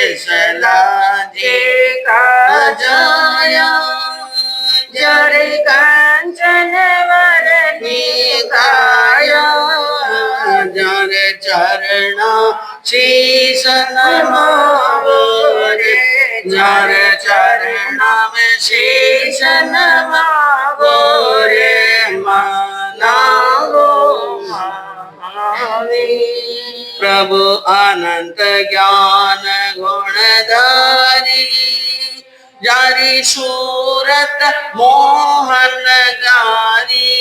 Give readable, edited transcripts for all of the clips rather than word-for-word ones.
लाजे का जाया जरे कांचन वरनी गाया जरे चरण शीश नमावो रे जरे चरण में शीश नमावो रे मनावो प्रभु अनंत ज्ञान गुणधारी जारी सूरत मोहन गारी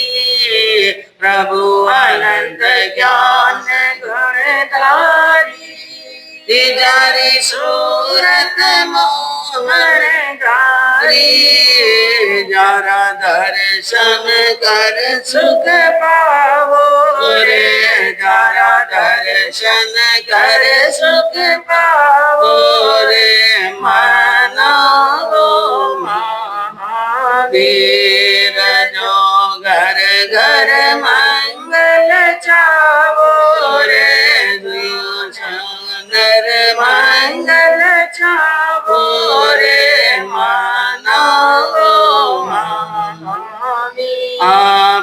प्रभु अनंत ज्ञान गुणधारी जारी सूरत मोहन गारी जरा दर्शन कर सुख पावो रे जरा दर्शन कर सुख पावो रे मनावो महावीर जो घर घर मंगल चावो रे नर मंगल चावो रे मनावो महावीर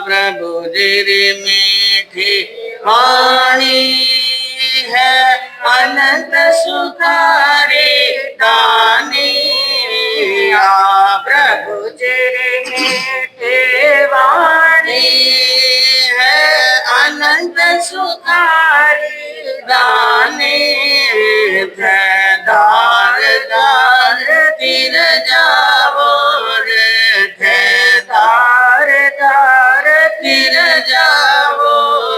प्रभु जी मीठी वाणी है अनंत सुखारी दानी प्रभु जी मीठी वाणी है अनंत सुखारी दानी धार धार तीर जावो रे धार धार तीर जावो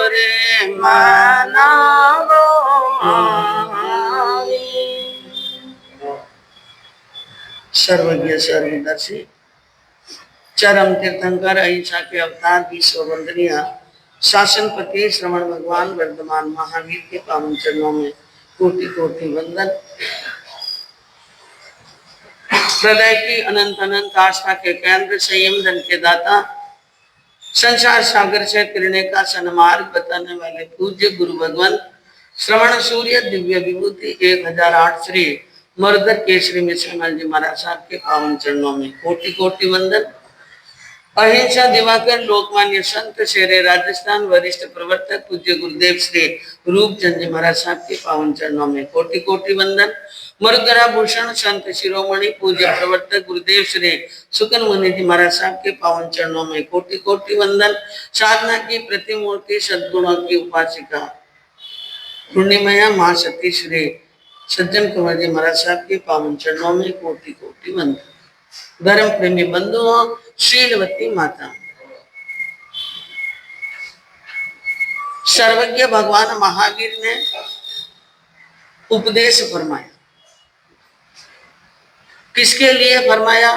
रे मनावो सर्वज्ञ सर्वदर्शी चरम तीर्थंकर अहिंसा के अवतार की स्ववंदनीय शासनपति श्रवण भगवान वर्धमान महावीर के पावन चरणों में कोटि कोटि वंदन। हृदय की अनंत अनंत आस्था के केंद्र, संयम धन के दाता, संसार सागर से तिरने का सन्मार्ग बताने वाले पूज्य गुरु भगवान श्रवण सूर्य दिव्य विभूति 1008 श्री मरुधर केसरी मिश्र जी महाराज साहब के पावन चरणों में कोटि कोटि वंदन। अहिंसा दिवाकर लोकमान्य संत शेरे राजस्थान वरिष्ठ प्रवर्तक पूज्य गुरुदेव श्री रूपचंद जी महाराज साहब के पावन चरणों में कोटि कोटि वंदन। मरुधरा भूषण संत शिरोमणि पूज्य प्रवर्तक गुरुदेव श्री सुकन मुनि जी महाराज साहब के पावन चरणों में कोटि कोटि वंदन। साधना की प्रतिमूर्ति सद्गुणों की उपासिका पूर्णिमया मां सती श्री सज्जन कुमार जी महाराज साहब के पावन चरणों में कोटि कोटि वंदन। धर्म प्रेमी बंधुओं, शीलवती माता, सर्वज्ञ भगवान महावीर ने उपदेश फरमाया। किसके लिए फरमाया?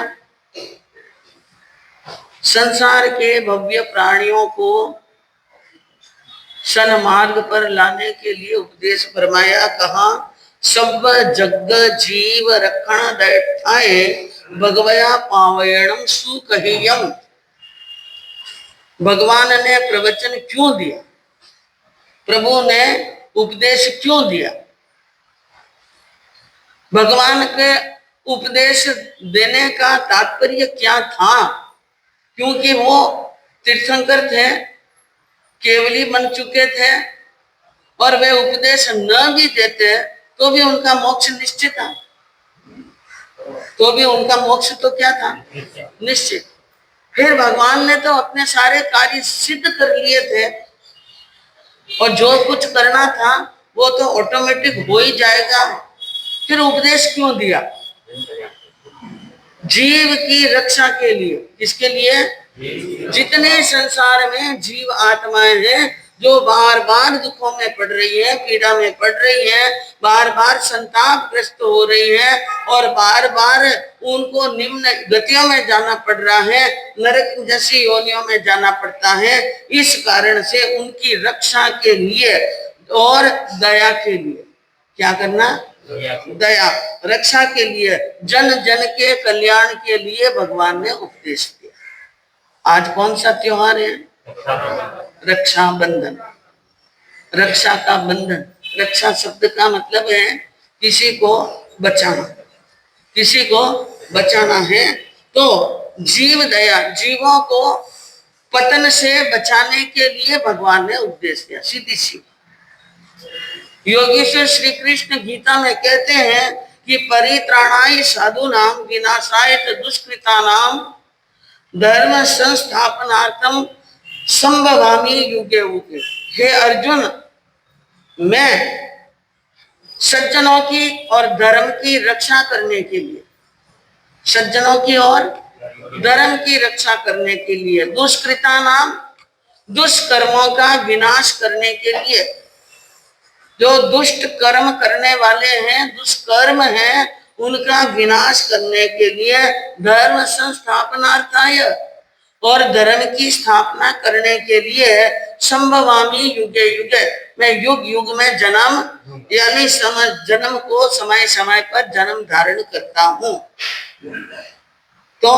संसार के भव्य प्राणियों को सन्मार्ग पर लाने के लिए उपदेश फरमाया। कहा सब जग जीव रखण दैठाए भगवया पावयणम सुकहियम। भगवान ने प्रवचन क्यों दिया? प्रभु ने उपदेश क्यों दिया? भगवान के उपदेश देने का तात्पर्य क्या था? क्योंकि वो तीर्थंकर थे, केवली बन चुके थे, और वे उपदेश न भी देते तो भी उनका मोक्ष निश्चित था। तो भी उनका मोक्ष तो क्या था? निश्चित। फिर भगवान ने तो अपने सारे कार्य सिद्ध कर लिए थे, और जो कुछ करना था वो तो ऑटोमेटिक हो ही जाएगा। फिर उपदेश क्यों दिया? जीव की रक्षा के लिए। किसके लिए? जितने संसार में जीव आत्माएं हैं जो बार बार दुखों में पड़ रही है, पीड़ा में पड़ रही है, बार बार संताप ग्रस्त हो रही है, और बार बार उनको निम्न गतियों में जाना पड़ रहा है, नरक जैसी योनियों में जाना पड़ता है। इस कारण से उनकी रक्षा के लिए और दया के लिए क्या करना? दया रक्षा के लिए, जन जन के कल्याण के लिए भगवान ने उपदेश दिया। आज कौन सा त्योहार है? रक्षा बंधन। रक्षा का बंधन। रक्षा शब्द का मतलब है किसी को बचाना, किसी को बचाना है। तो जीव दया, जीवों को पतन से बचाने के लिए भगवान ने उपदेश दिया, सीधी सी। योगेश्वर श्री कृष्ण गीता में कहते हैं कि परित्राणाय साधूनाम विनाशाय दुष्कृतानाम धर्म संस्थापनार्थम संभवामि युगे युगे। हे अर्जुन, मैं सज्जनों की और धर्म की रक्षा करने के लिए, सज्जनों की और धर्म की रक्षा करने के लिए, दुष्कृता नाम दुष्कर्मों का विनाश करने के लिए, जो दुष्ट कर्म करने वाले हैं, दुष्कर्म हैं, उनका विनाश करने के लिए, धर्म संस्थापनार्थाय, और धर्म की स्थापना करने के लिए, संभवामि युगे युगे, मैं युग युग में जन्म यानी जन्म को समय समय पर जन्म धारण करता हूँ। तो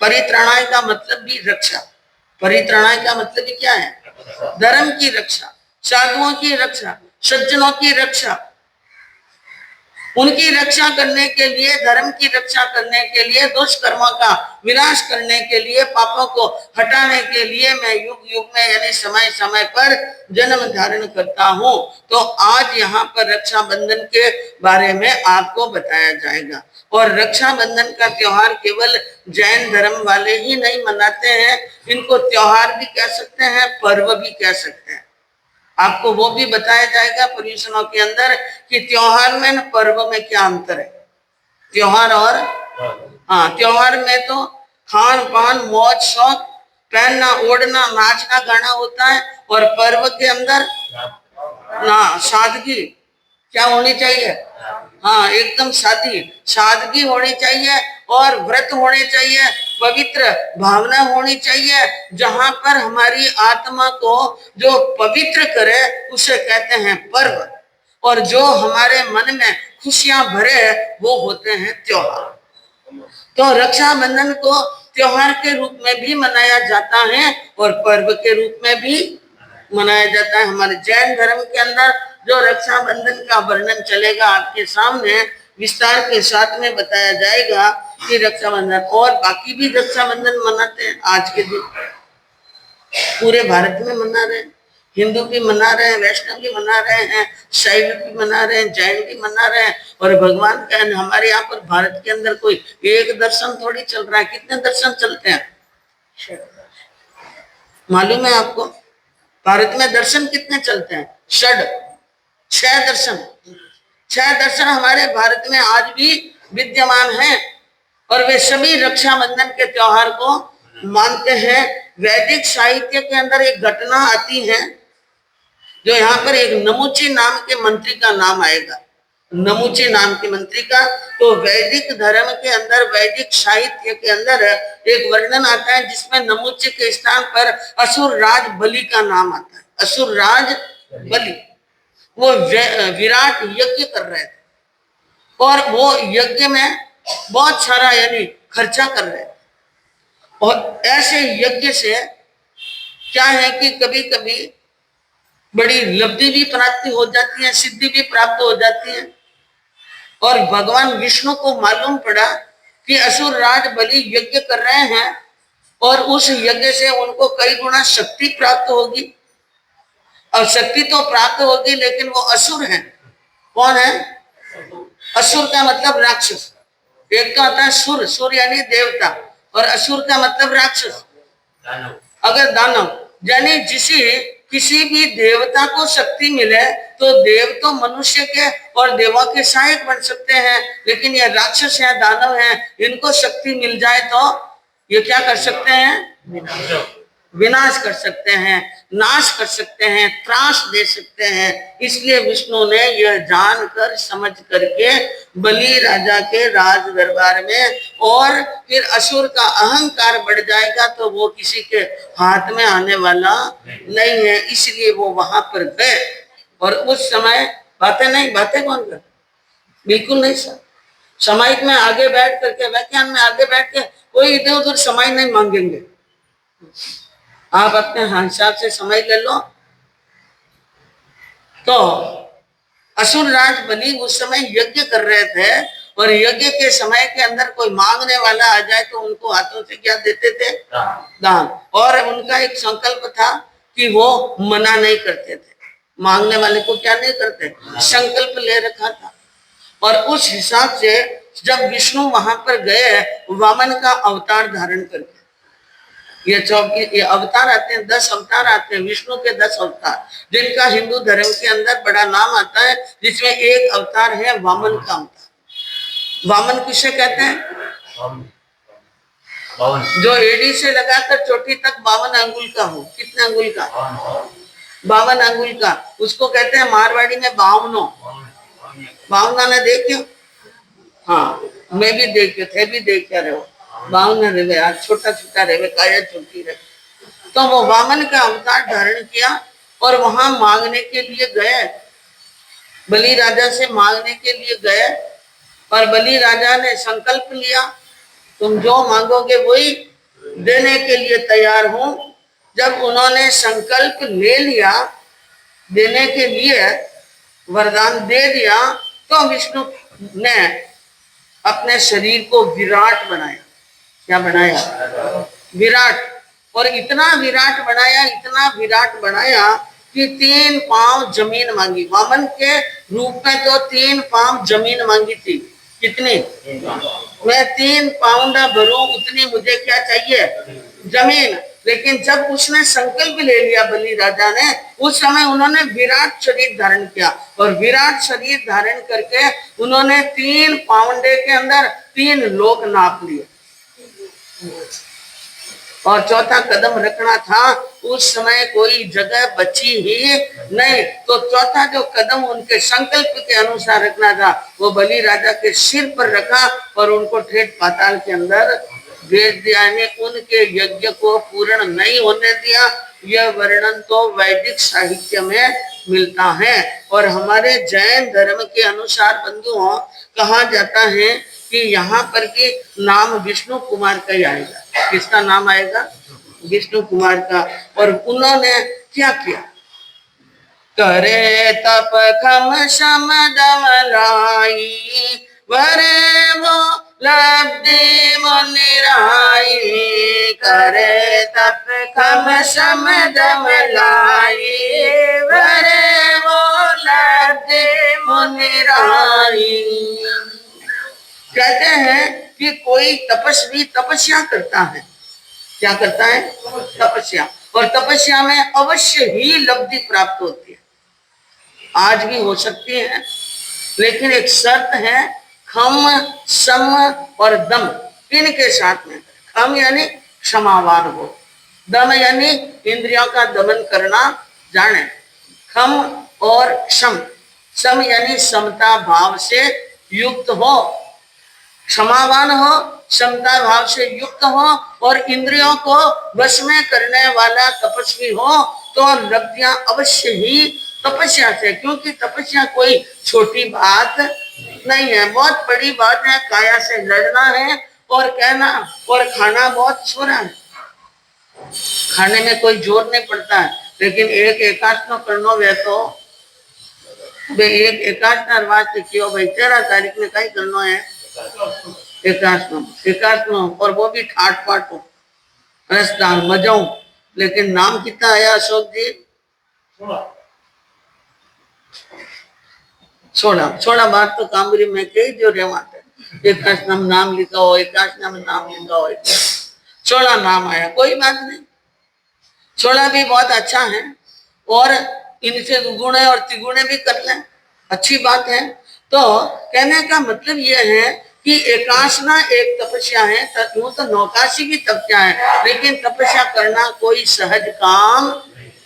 परित्राणाय का मतलब भी रक्षा, परित्राणाय का मतलब भी क्या है? धर्म की रक्षा, साधुओं की रक्षा, सज्जनों की रक्षा, उनकी रक्षा करने के लिए, धर्म की रक्षा करने के लिए, दुष्कर्मों का विनाश करने के लिए, पापों को हटाने के लिए मैं युग युग में यानी समय समय पर जन्म धारण करता हूँ। तो आज यहाँ पर रक्षाबंधन के बारे में आपको बताया जाएगा। और रक्षाबंधन का त्योहार केवल जैन धर्म वाले ही नहीं मनाते हैं, इनको त्योहार भी कह सकते हैं, पर्व भी कह सकते हैं। आपको वो भी बताया जाएगा पर्यूषणों के अंदर कि त्योहार में न पर्व में क्या अंतर है। त्योहार और त्योहार में तो खान पान मौज शौक, पहनना ओढ़ना नाचना गाना होता है, और पर्व के अंदर ना सादगी क्या होनी चाहिए? हाँ, एकदम सादगी होनी चाहिए, और व्रत होने चाहिए, पवित्र भावना होनी चाहिए, जहां पर हमारी आत्मा को जो पवित्र करे उसे कहते हैं पर्व, और जो हमारे मन में खुशियां भरे वो होते हैं त्योहार। तो रक्षाबंधन को त्योहार के रूप में भी मनाया जाता है और पर्व के रूप में भी मनाया जाता है। हमारे जैन धर्म के अंदर जो रक्षाबंधन का वर्णन चलेगा आपके सामने विस्तार के साथ में बताया जाएगा कि रक्षाबंधन, और बाकी भी रक्षाबंधन मनाते हैं आज के दिन, पूरे भारत में मना रहे हैं, हिंदू भी मना रहे हैं, वैष्णव भी मना रहे हैं, शैव भी मना रहे हैं, जैन भी मना रहे हैं। और भगवान का हमारे यहाँ पर भारत के अंदर कोई एक दर्शन थोड़ी चल रहा है, कितने दर्शन चलते हैं मालूम है आपको? भारत में दर्शन कितने चलते हैं? 6 दर्शन। 6 दर्शन हमारे भारत में आज भी विद्यमान हैं, और वे सभी रक्षाबंधन के त्योहार को मानते हैं। वैदिक साहित्य के अंदर एक घटना आती है, जो यहाँ पर एक नमुची नाम के मंत्री का नाम आएगा, नमुची नाम के मंत्री का। तो वैदिक धर्म के अंदर, वैदिक साहित्य के अंदर एक वर्णन आता है जिसमें नमुची के स्थान पर असुर राज बलि का नाम आता है। असुर राज बलि वो विराट यज्ञ कर रहे थे, और वो यज्ञ में बहुत सारा यानी खर्चा कर रहे थे। और ऐसे यज्ञ से क्या है कि कभी कभी बड़ी लब्धि भी प्राप्ति हो जाती है, सिद्धि भी प्राप्त हो जाती है। और भगवान विष्णु को मालूम पड़ा कि असुर राज बलि यज्ञ कर रहे हैं, और उस यज्ञ से उनको कई गुना शक्ति प्राप्त होगी। और शक्ति तो प्राप्त होगी, लेकिन वो असुर हैं। कौन है? असुर का मतलब राक्षस। एक तो आता है सुर, सुर यानी देवता, और असुर का मतलब राक्षस, अगर दानव। यानी किसी भी देवता को शक्ति मिले तो देव तो मनुष्य के और देवों के सहायक बन सकते हैं, लेकिन ये राक्षस है, दानव है, इनको शक्ति मिल जाए तो ये क्या कर सकते हैं? विनाश कर सकते हैं, नाश कर सकते हैं, त्रास दे सकते हैं। इसलिए विष्णु ने यह जानकर समझ करके बलि राजा के राज दरबार में, और फिर असुर का अहंकार बढ़ जाएगा तो वो किसी के हाथ में आने वाला नहीं है, इसलिए वो वहां पर गए। और उस समय बातें कौन कर? बिल्कुल नहीं सर। समाज में आगे बैठ करके, व्याख्यान में आगे बैठ के कोई इधर उधर समय नहीं मांगेंगे। आप अपने हिसाब से समय ले लो। तो असुर राज बलि उस समय यज्ञ कर रहे थे और यज्ञ के समय के अंदर कोई मांगने वाला आ जाए तो उनको हाथों से क्या देते थे? दान। और उनका एक संकल्प था कि वो मना नहीं करते थे, मांगने वाले को क्या नहीं करते, संकल्प ले रखा था। और उस हिसाब से जब विष्णु वहां पर गए वामन का अवतार धारण करके, ये अवतार आते हैं, 10 अवतार आते हैं, विष्णु के 10 अवतार, जिनका हिंदू धर्म के अंदर बड़ा नाम आता है, जिसमें एक अवतार है वामन का अवतार। वामन किसे कहते हैं? जो एड़ी से लगाकर चोटी तक 52 अंगुल का हो। कितने अंगुल का? 52 अंगुल का। उसको कहते हैं मारवाड़ी में बावनो। बावना ने देखियो? हाँ, मैं भी देखियो थे, भी देखा रहे हो। बावना रहे आज छोटा छोटा रहे, काया छोटी रहे। तो वो वामन का अवतार धारण किया और वहां मांगने के लिए गए, बलि राजा से मांगने के लिए गए। और बलि राजा ने संकल्प लिया, तुम जो मांगोगे वही देने के लिए तैयार हूं। जब उन्होंने संकल्प ले लिया, देने के लिए वरदान दे दिया, तो विष्णु ने अपने शरीर को विराट बनाया। क्या बनाया? विराट। और इतना विराट बनाया, इतना विराट बनाया कि 3 पांव जमीन मांगी। वामन के रूप में तो 3 पांव जमीन मांगी थी। कितनी? मैं 3 पाउंड भरूं, उतनी मुझे क्या चाहिए? जमीन। लेकिन जब उसने संकल्प ले लिया बलि राजा ने, उस समय उन्होंने विराट शरीर धारण किया और विराट शरीर धारण करके उन्होंने 3 पाउंडे के अंदर 3 लोक नाप लिए और चौथा कदम रखना था। उस समय कोई जगह बची ही नहीं, तो चौथा जो कदम उनके संकल्प के अनुसार रखना था वो बलि राजा के सिर पर रखा और उनको ठेठ पाताल के अंदर भेज दिया। ने उनके यज्ञ को पूर्ण नहीं होने दिया। यह वर्णन तो वैदिक साहित्य में मिलता है। और हमारे जैन धर्म के अनुसार बंधुओं कहा जाता है कि यहाँ पर के नाम विष्णु कुमार का ही आएगा। किसका नाम आएगा? विष्णु कुमार का। और उन्होंने क्या किया? करे तप खम शम दम लाई, वरे वो लब्धि मुनिराई। करे तप खम शम दम लाई, वरे वो लब्धि मुनिराई। कहते हैं कि कोई तपस्वी तपस्या करता है। क्या करता है? तपस्या। और तपस्या में अवश्य ही लब्धि प्राप्त होती है, आज भी हो सकती है, लेकिन एक शर्त है, खम सम और दम इनके साथ में। खम यानी क्षमावान हो, दम यानी इंद्रियों का दमन करना जाने। खम और सम, सम यानी समता भाव से युक्त हो, क्षमावान हो, क्षमता भाव से युक्त हो और इंद्रियों को वश में करने वाला तपस्वी हो, तो लब्धियां अवश्य ही तपस्या से। क्योंकि तपस्या कोई छोटी बात नहीं है, बहुत बड़ी बात है। काया से लड़ना है और कहना और खाना बहुत छोरा है। खाने में कोई जोर नहीं पड़ता है, लेकिन एक एकादश करनो वे तो एक एकादश वास्ते क्यों भाई 13 तारीख में कहीं करना है एकादश, और वो भी ठाट पाट हो, रसदार मजाऊ। लेकिन नाम कितना आया अशोक जी? 16 बात तो कामरी में कही जो रेवाते एकादश नाम लिखा हो, एकादश नाम लिखा हो, 16 नाम आया, कोई बात नहीं। 16 भी बहुत अच्छा है और इनसे दुगुणे और तिगुणे भी कर लें, अच्छी बात है। तो कहने का मतलब यह है कि एकाशना एक तपस्या है, यूं तो 89 भी तपस्या है, लेकिन तपस्या करना कोई सहज काम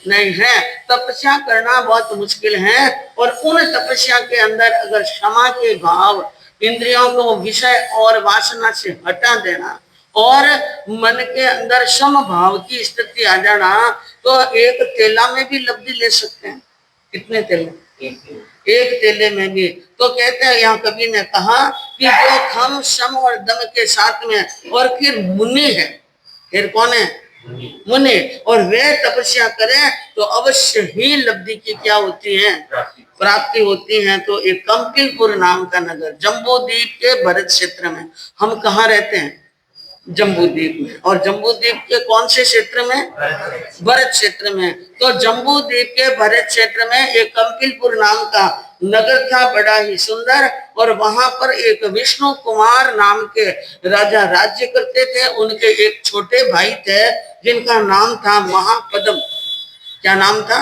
नहीं है। तपस्या करना बहुत मुश्किल है। और उन तपस्या के अंदर अगर क्षमा के भाव, इंद्रियों को विषय और वासना से हटा देना और मन के अंदर सम भाव की स्थिति आ जाना, तो एक तेला में भी लब्धि ले सकते हैं। कितने तेले? एक तेले में भी। तो कहते हैं, यहाँ कवि ने कहा कि जो खम सम और दम के साथ में और फिर मुनि है। फिर कौन है? मुनि, और वे तपस्या करें तो अवश्य ही लब्धि की क्या होती है, प्राप्ति होती है। तो एक कंपिलपुर नाम का नगर जम्बूद्वीप के भरत क्षेत्र में, हम कहाँ रहते हैं, जम्बूद्वीप में, और जम्बूद्वीप के कौन से क्षेत्र में, भरत क्षेत्र में। तो जम्बूद्वीप के भरत क्षेत्र में एक कंपिलपुर नाम का नगर था, बड़ा ही सुंदर, और वहां पर एक विष्णु कुमार नाम के राजा राज्य करते थे। उनके एक छोटे भाई थे जिनका नाम था महापदम। क्या नाम था,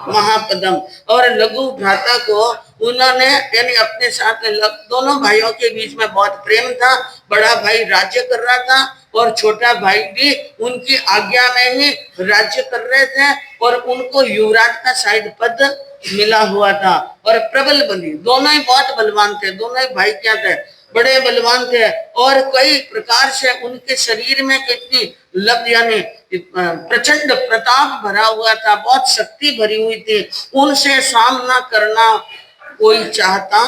महापदम। और लघु भ्राता को उन्होंने यानी अपने साथ में दोनों भाइयों के बीच में बहुत प्रेम था। बड़ा भाई राज्य कर रहा था और छोटा भाई भी उनकी आज्ञा में ही राज्य कर रहे थे, और उनको युवराज का शायद पद मिला हुआ था। और प्रबल बली, दोनों ही बहुत बलवान थे, दोनों ही भाई क्या थे, बड़े बलवान थे। और कई प्रकार से उनके शरीर में कितनी लब्ध यानी प्रचंड प्रताप भरा हुआ था, बहुत शक्ति भरी हुई थी। उनसे सामना करना कोई चाहता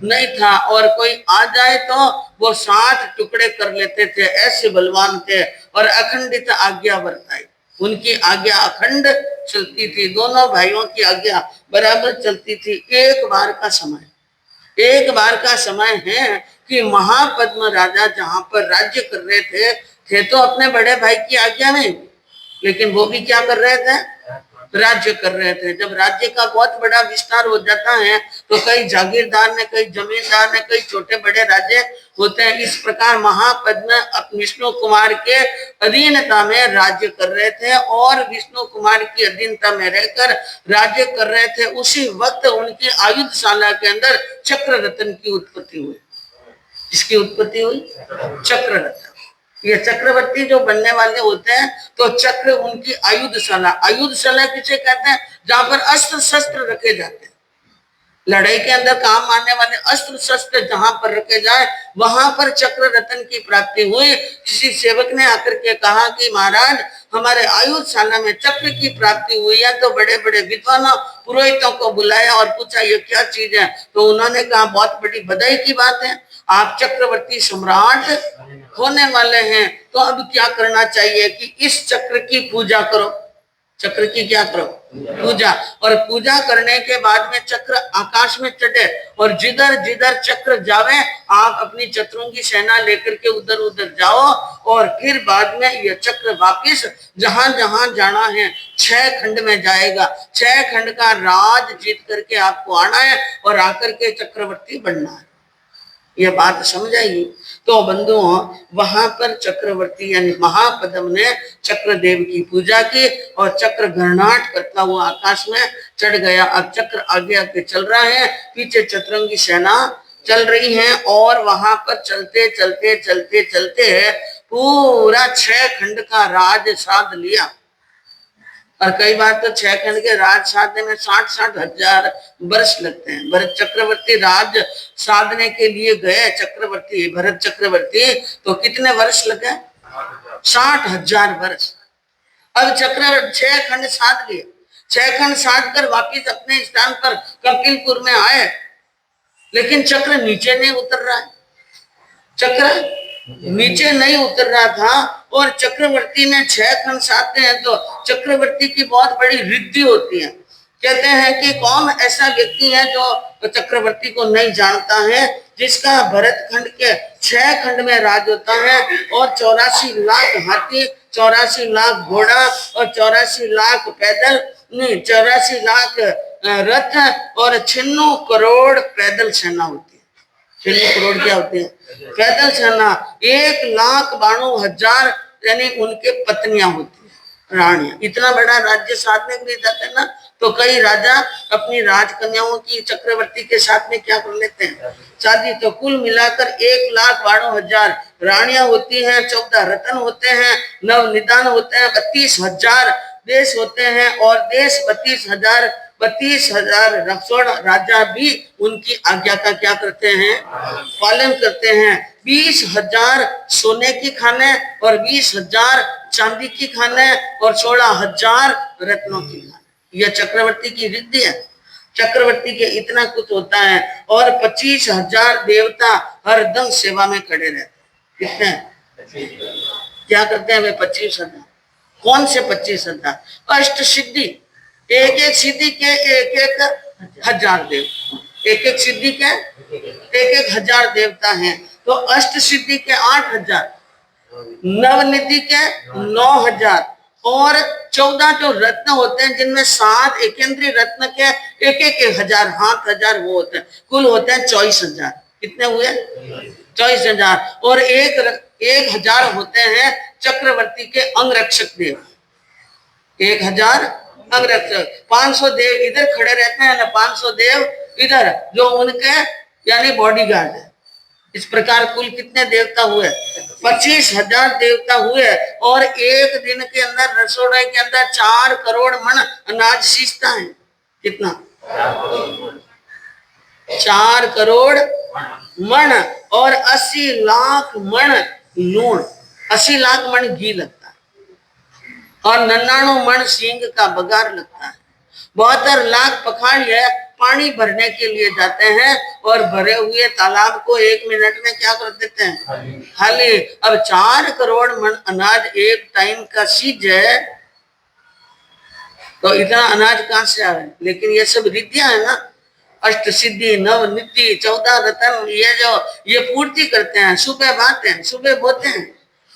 नहीं था, और कोई आ जाए तो वो 60 टुकड़े कर लेते थे, ऐसे बलवान थे। और अखंडित आज्ञा बरताई, उनकी आज्ञा अखंड चलती थी, दोनों भाइयों की आज्ञा बराबर चलती थी। एक बार का समय है कि महापद्म राजा जहां पर राज्य कर रहे थे तो अपने बड़े भाई की आज्ञा में, लेकिन वो भी क्या कर रहे थे, राज्य कर रहे थे। जब राज्य का बहुत बड़ा विस्तार हो जाता है तो कई जागीरदार ने, कई जमींदार ने, कई छोटे बड़े राज्य होते हैं। इस प्रकार महापद्म विष्णु कुमार के अधीनता में राज्य कर रहे थे, और विष्णु कुमार की अधीनता में रहकर राज्य कर रहे थे। उसी वक्त उनकी आयुधशाला के अंदर चक्र रत्न की उत्पत्ति हुई। इसकी उत्पत्ति हुई, चक्र रत्न। ये चक्रवर्ती जो बनने वाले होते हैं तो चक्र उनकी आयुधशाला, आयुधशाला किसे कहते हैं, जहां पर अस्त्र शस्त्र रखे जाते हैं, लड़ाई के अंदर काम आने वाले अस्त्र शस्त्र जहां पर रखे जाए वहां पर चक्र रत्न की प्राप्ति हुई। किसी सेवक ने आकर के कहा कि महाराज हमारे आयुधशाला में चक्र की प्राप्ति हुई है। तो बड़े बड़े विद्वानों पुरोहितों को बुलाया और पूछा ये क्या चीज है। तो उन्होंने कहा बहुत बड़ी बधाई की बात है, आप चक्रवर्ती सम्राट होने वाले हैं। तो अब क्या करना चाहिए कि इस चक्र की पूजा करो, चक्र की क्या करो, पूजा। और पूजा करने के बाद में चक्र आकाश में चढ़े, और जिधर जिधर चक्र जावे आप अपनी चक्रों की सेना लेकर के उधर उधर जाओ, और फिर बाद में यह चक्र वापिस जहां जहां जाना है 6 खंड में जाएगा। 6 खंड का राज जीत करके आपको आना है और आकर के चक्रवर्ती बनना है। यह बात समझाइए। तो बंधुओं वहां पर चक्रवर्ती यानी महापद्म ने चक्रदेव की पूजा की और चक्र घर्नाट करता हुआ आकाश में चढ़ गया। अब चक्र आगे आगे चल रहा है, पीछे चतुरंगी सेना चल रही है, और वहां पर चलते चलते चलते चलते पूरा 6 खंड का राज साध लिया। और कई बार तो 6 खंड के राज साधने में 60-60 हजार वर्ष लगते हैं। भरत चक्रवर्ती राज साधने के लिए गए, चक्रवर्ती भरत चक्रवर्ती, तो कितने वर्ष लगे, 60,000 वर्ष। अब चक्र 6 खंड साध लिए, 6 खंड साध कर वापिस अपने स्थान पर कपिलपुर में आए, लेकिन चक्र नीचे नहीं उतर रहा है, चक्र नीचे नहीं उतर रहा था। और चक्रवर्ती ने 6 खंड साधते हैं तो चक्रवर्ती की बहुत बड़ी रिद्धि होती है। कहते हैं कि कौन ऐसा व्यक्ति है जो चक्रवर्ती को नहीं जानता है, जिसका भरत खंड के 6 खंड में राज होता है, और 84 लाख हाथी, 84 लाख घोड़ा और 84 लाख पैदल नहीं 84 लाख रथ और 96 करोड़ पैदल सेना होती है। 96 करोड़ क्या होती है, पैदल सेना। 1,92,000 यानी उनके पत्नियां होती है, रानियां। इतना बड़ा राज्य साधने के लिए जाते हैं ना, तो कई राजा अपनी राजकन्याओं की चक्रवर्ती के साथ में क्या कर लेते हैं, शादी। तो कुल मिलाकर 1,92,000 रानियां होती हैं, 14 रत्न होते हैं, 9 निदान होते हैं, 32,000 देश होते हैं, और देश 32,000 रक्षण राजा भी उनकी आज्ञा का क्या करते हैं, पालन करते हैं। 20,000 सोने की खाने और 20,000 चांदी की खाने और 16,000 रत्नों की खाने। यह चक्रवर्ती की रिद्धि है। चक्रवर्ती के इतना कुछ होता है, और 25,000 देवता हरदम सेवा में खड़े रहते हैं। कितने क्या करते हैं वे 25,000, कौन से 25,000? अष्ट सिद्धि, एक एक सिद्धि के एक एक हजार देव, एक एक सिद्धि के एक एक हजार देवता हैं। तो अष्ट सिद्धि के 8,000, नवनिधि के 9,000 और 14 जो रत्न होते हैं जिनमें 7 एकेंद्रीय रत्न के एक एक 1,000 हाथ हजार वो होते हैं, कुल होते हैं 24,000। कितने हुए? 24,000। और 1,000 होते हैं चक्रवर्ती के अंगरक्षक देव, 1,000 अंगरक्षक। 500 देव इधर खड़े रहते हैं ना, 500 देव इधर, जो उनके यानी बॉडीगार्ड है। इस प्रकार कुल कितने देवता हुए? 25,000 देवता हुए। और एक दिन के अंदर रसोड़े के अंदर 4 करोड़ मन अनाज सींचता है। कितना? 4 करोड़ मन और 80 लाख मन लूण, 80 लाख मन घी लगता है और 99 मन सींग का बघार लगता है। 72 लाख पखाड़िए पानी भरने के लिए जाते हैं और भरे हुए तालाब को 1 मिनट में क्या कर देते हैं? खाली। अब 4 करोड़ मन अनाज एक टाइम का सींचे तो इतना अनाज कहां से आवे? लेकिन ये सब रिद्धियां है ना, अष्ट सिद्धि, नव निधि, 14 रतन, ये पूर्ति करते हैं। सुबह बाते हैं, सुबह बोते हैं।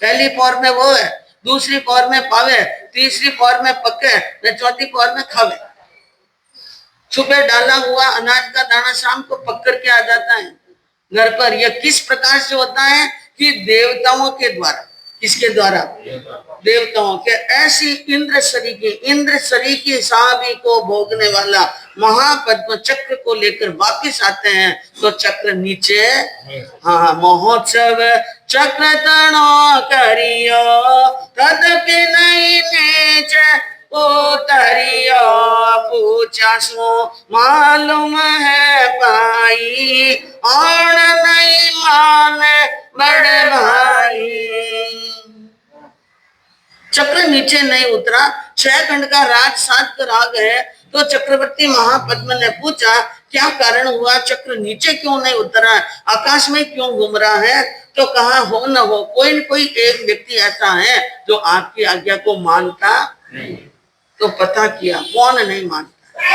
पहली पौर में वो है, दूसरी पौर में पावे, तीसरी पौर में पके, चौथी पौर में खावे। सुबह डाला हुआ अनाज का दाना शाम को पक करके आ जाता है घर पर। यह किस प्रकार से होता है? कि देवताओं के द्वारा। किसके द्वारा? देवताओं के। ऐसी इंद्र सरीकी साबी को भोगने वाला महापद्म चक्र को लेकर वापिस आते हैं तो चक्र नीचे। हाँ, महोत्सव चक्र तणो करियो तदपि नहीं नीचे उतरियो, पूछा सो मालूम है पाई, और नहीं माने बड़े भाई। चक्र नीचे नहीं उतरा, 6 खंड का राज साध कर आ गए तो चक्रवर्ती महापद्म ने पूछा क्या कारण हुआ, चक्र नीचे क्यों नहीं उतरा, आकाश में क्यों घूम रहा है? तो कहा हो न हो कोई न कोई एक व्यक्ति ऐसा है जो आपकी आज्ञा को मानता नहीं। तो पता किया कौन नहीं मानता,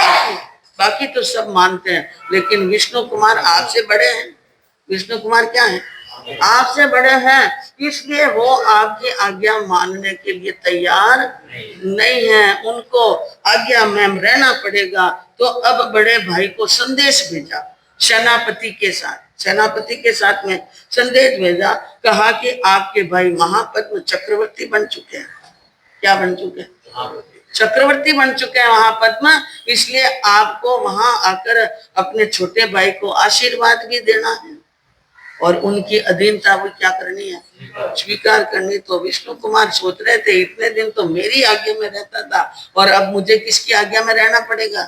बाकी तो सब मानते हैं, लेकिन विष्णु कुमार आपसे बड़े हैं। विष्णु कुमार क्या है? आपसे बड़े हैं, इसलिए वो आपकी आज्ञा मानने के लिए तैयार नहीं है। उनको आज्ञा में रहना पड़ेगा। तो अब बड़े भाई को संदेश भेजा सेनापति के साथ, सेनापति के साथ में संदेश भेजा, कहा कि आपके भाई महापद्म चक्रवर्ती बन चुके हैं। क्या बन चुके हैं? चक्रवर्ती बन चुके हैं महापद्म। इसलिए आपको वहां आकर अपने छोटे भाई को आशीर्वाद भी देना है और उनकी अधीनता भी क्या करनी है? स्वीकार करनी। तो विष्णु कुमार सोच रहे थे इतने दिन तो मेरी आज्ञा में रहता था और अब मुझे किसकी आज्ञा में रहना पड़ेगा?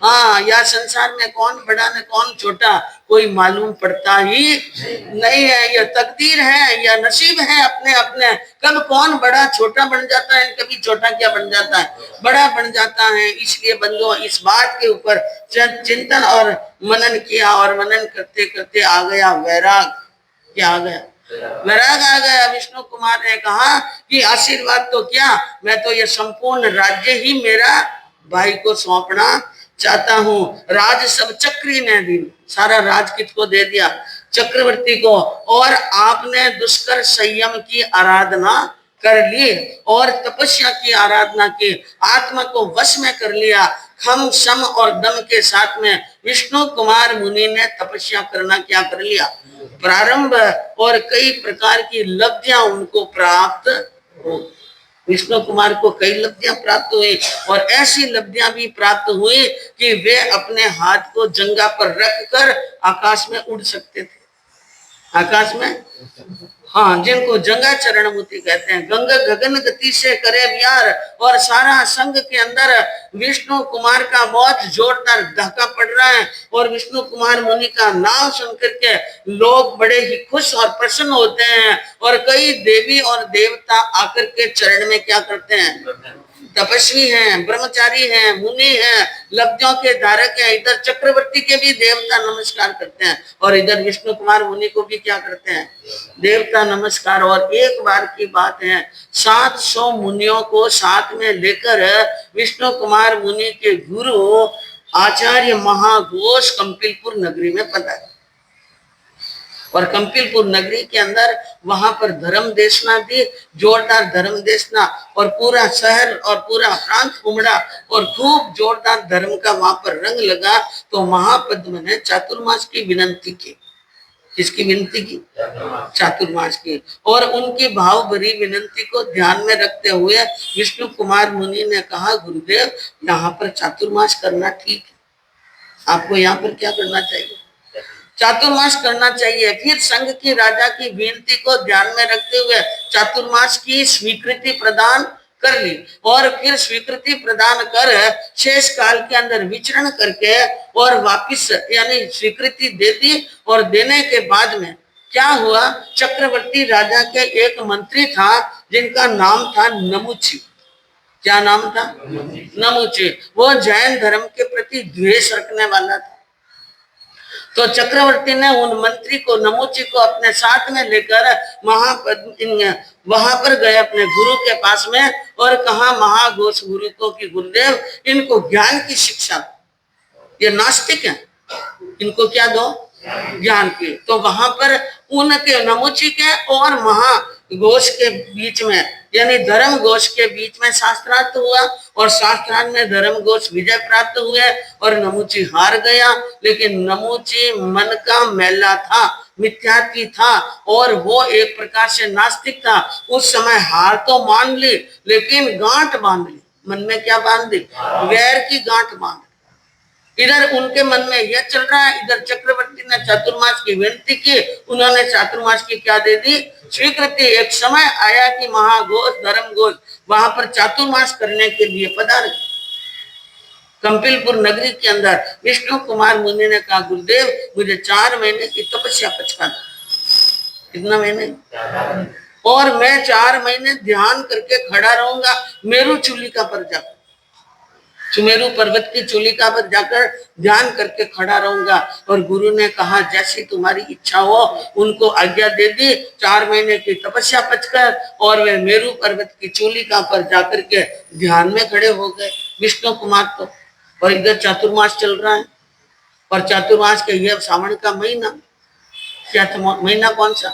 हाँ, या संसार में कौन बड़ा न कौन छोटा कोई मालूम पड़ता ही नहीं है। यह तकदीर है या नसीब है अपने अपने, कब कौन बड़ा छोटा बन जाता है, कभी छोटा क्या बन जाता है, बड़ा बन जाता है। इसलिए बंधुओं इस बात के ऊपर चिंतन और मनन किया और मनन करते करते आ गया वैराग। क्या आ गया? वैराग आ गया। विष्णु कुमार ने कहा कि आशीर्वाद तो क्या, मैं तो ये संपूर्ण राज्य ही मेरा भाई को सौंपना चाहता हूँ। राज सब चक्री ने दी, सारा राज किसको दे दिया? चक्रवर्ती को। और आपने दुष्कर संयम की आराधना कर ली और तपस्या की आराधना की, आत्मा को वश में कर लिया। खम सम और दम के साथ में विष्णु कुमार मुनि ने तपस्या करना क्या कर लिया? प्रारंभ। और कई प्रकार की लब्धियां उनको प्राप्त हो। विष्णु कुमार को कई लब्धियां प्राप्त हुई और ऐसी लब्धियां भी प्राप्त हुई कि वे अपने हाथ को जंगा पर रखकर आकाश में उड़ सकते थे। आकाश में, हाँ, जिनको जंगा चरणमुति कहते हैं। गंगा गगन गति से करे विहार। और सारा संघ के अंदर विष्णु कुमार का बहुत जोरदार धक्का पड़ रहा है और विष्णु कुमार मुनि का नाम सुनकर के लोग बड़े ही खुश और प्रसन्न होते हैं और कई देवी और देवता आकर के चरण में क्या करते हैं? तपस्वी हैं, ब्रह्मचारी हैं, मुनि हैं, लब्धियों के धारक हैं। इधर चक्रवर्ती के भी देवता नमस्कार करते हैं और इधर विष्णु कुमार मुनि को भी क्या करते हैं? देवता मेरा नमस्कार। और एक बार की बात है, 700 मुनियों को साथ में लेकर विष्णु कुमार मुनि के गुरु आचार्य महाघोष कंपिलपुर नगरी में पधारे। और कंपिलपुर नगरी के अंदर वहां पर धर्म देशना दी, जोरदार धर्म देशना, और पूरा शहर और पूरा प्रांत उमड़ा और खूब जोरदार धर्म का वहां पर रंग लगा। तो महापद्म ने चातुर्मास की विनंती की। किसकी विनती की? चातुर्मास की। और उनकी भाव भरी विनंती को ध्यान में रखते हुए विष्णु कुमार मुनि ने कहा, गुरुदेव यहाँ पर चातुर्मास करना ठीक है, आपको यहाँ पर क्या करना चाहिए? चातुर्मास करना चाहिए। फिर संघ की राजा की विनती को ध्यान में रखते हुए चातुर्मास की स्वीकृति प्रदान कर ली। और फिर स्वीकृति प्रदान कर शेष काल के अंदर विचरण करके और वापिस यानी स्वीकृति दे दी। और देने के बाद में क्या हुआ, चक्रवर्ती राजा के एक मंत्री था जिनका नाम था नमुची। क्या नाम था? नमुची। वो जैन धर्म के प्रति द्वेष रखने वाला था। तो चक्रवर्ती ने उन मंत्री को, नमुची को अपने साथ में लेकर वहां पर गए अपने गुरु के पास में और कहा महाघोष गुरु को कि गुरुदेव इनको ज्ञान की शिक्षा, ये नास्तिक हैं, इनको क्या दो? ज्ञान की। तो वहां पर उनके नमुची के और महाघोष के बीच में यानी धर्म घोष के बीच में शास्त्रार्थ हुआ और शास्त्रार्थ में धर्म घोष विजय प्राप्त हुए और नमुची हार गया। लेकिन नमुची मन का मैला था, मिथ्यात्वी था और वो एक प्रकार से नास्तिक था। उस समय हार तो मान ली लेकिन गांठ बांध ली। मन में क्या बांध दी? वैर की गांठ बांध। इधर उनके मन में यह चल रहा है, इधर चक्रवर्ती ने चातुर्मास की विनती की, उन्होंने चातुर्मास की क्या दे दी? स्वीकृति। एक समय आया कि महाघोष धर्म घोष वहां पर चातुर्मास करने के लिए पधारे। कंपिलपुर नगरी के अंदर विष्णु कुमार मुनि ने कहा, गुरुदेव मुझे 4 महीने की तपस्या पचका दो। कितना महीने? और मैं 4 महीने ध्यान करके खड़ा रहूंगा मेरू चूलिका पर जाकर, सुमेरु पर्वत की चूलिका पर जाकर ध्यान करके खड़ा रहूंगा। और गुरु ने कहा जैसी तुम्हारी इच्छा हो। उनको आज्ञा दे दी। 4 महीने की तपस्या पचकर और वे मेरू पर्वत की चूलिका पर जाकर के ध्यान में खड़े हो गए विष्णु कुमार तो। और इधर चातुर्मास चल रहा है। और चातुर्मास के ये सावन का महीना, क्या था महीना? कौन सा?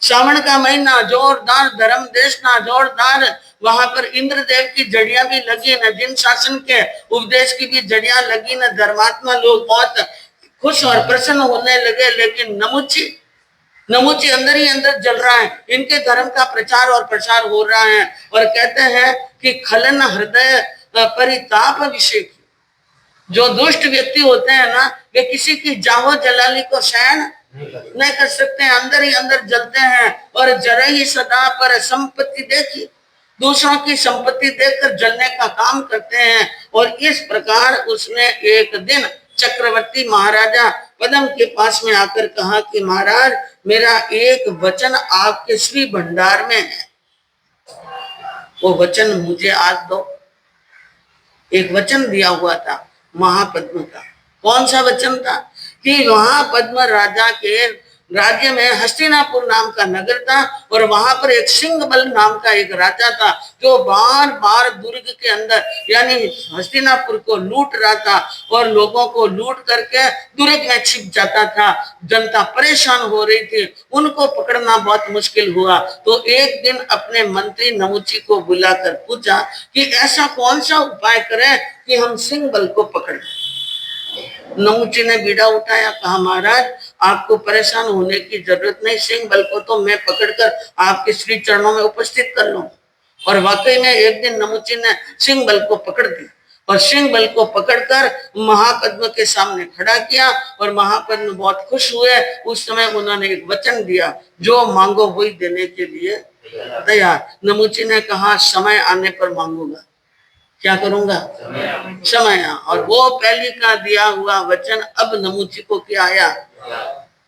सावन का महीना। जोरदार धर्म देशना, जोरदार वहां पर इंद्रदेव की जड़ियां भी लगी न, जिन शासन के उपदेश की भी जड़ियां लगी न। धर्मात्मा लोग बहुत खुश और प्रसन्न होने लगे। लेकिन नमुची अंदर ही अंदर जल रहा है। इनके धर्म का प्रचार और प्रसार हो रहा है और कहते हैं कि खलन हृदय परिताप विषय। जो दुष्ट व्यक्ति होते हैं ना, वे किसी की जाहो जलाली को सहन नहीं कर सकते हैं, अंदर ही अंदर जलते हैं। और जरा ही सदा पर संपत्ति देखी, दूसरों की संपत्ति देखकर जलने का काम करते हैं। और इस प्रकार उसने एक दिन चक्रवर्ती महाराजा पद्म के पास में आकर कहा कि महाराज मेरा एक वचन आपके श्री भंडार में है, वो वचन मुझे आज दो। एक वचन दिया हुआ था महापद्म का। कौन सा वचन था? कि महापद्म राजा के राज्य में हस्तिनापुर नाम का नगर था और वहां पर एक सिंहबल नाम का एक राजा था जो बार बार दुर्ग के अंदर यानी हस्तिनापुर को लूट रहा था और लोगों को लूट करके दुर्ग में छिप जाता था। जनता परेशान हो रही थी, उनको पकड़ना बहुत मुश्किल हुआ। तो एक दिन अपने मंत्री नमुची को बुलाकर पूछा कि ऐसा कौन सा उपाय करें कि हम सिंहबल को पकड़ें। नमुची ने बीड़ा उठाया, कहा महाराज आपको परेशान होने की जरूरत नहीं, सिंहबल को तो मैं पकड़कर आपके श्री चरणों में उपस्थित कर लूं। और वाकई में एक दिन नमुची ने सिंहबल को पकड़ दिया और सिंहबल को पकड़कर महापद्म के सामने खड़ा किया और महापद्म बहुत खुश हुए। उस समय उन्होंने एक वचन दिया, जो मांगो वही देने के लिए तैयार। नमुची ने कहा समय आने पर मांगूंगा। क्या करूंगा? समय। और वो पहली का दिया हुआ वचन अब नमुची को क्या आया?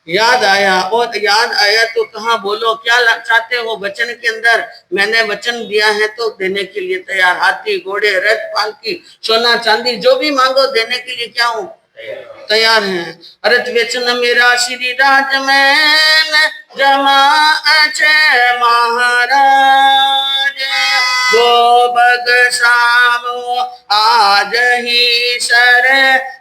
याद आया। और याद आया तो कहा बोलो क्या चाहते हो वचन के अंदर? मैंने वचन दिया है तो देने के लिए तैयार। हाथी घोड़े रथ पालकी सोना चांदी जो भी मांगो देने के लिए क्या हूँ? तैयार हैं। अरत वचन मेरा श्री राज में जमा अचे महाराज, वो बग सामो आज ही सर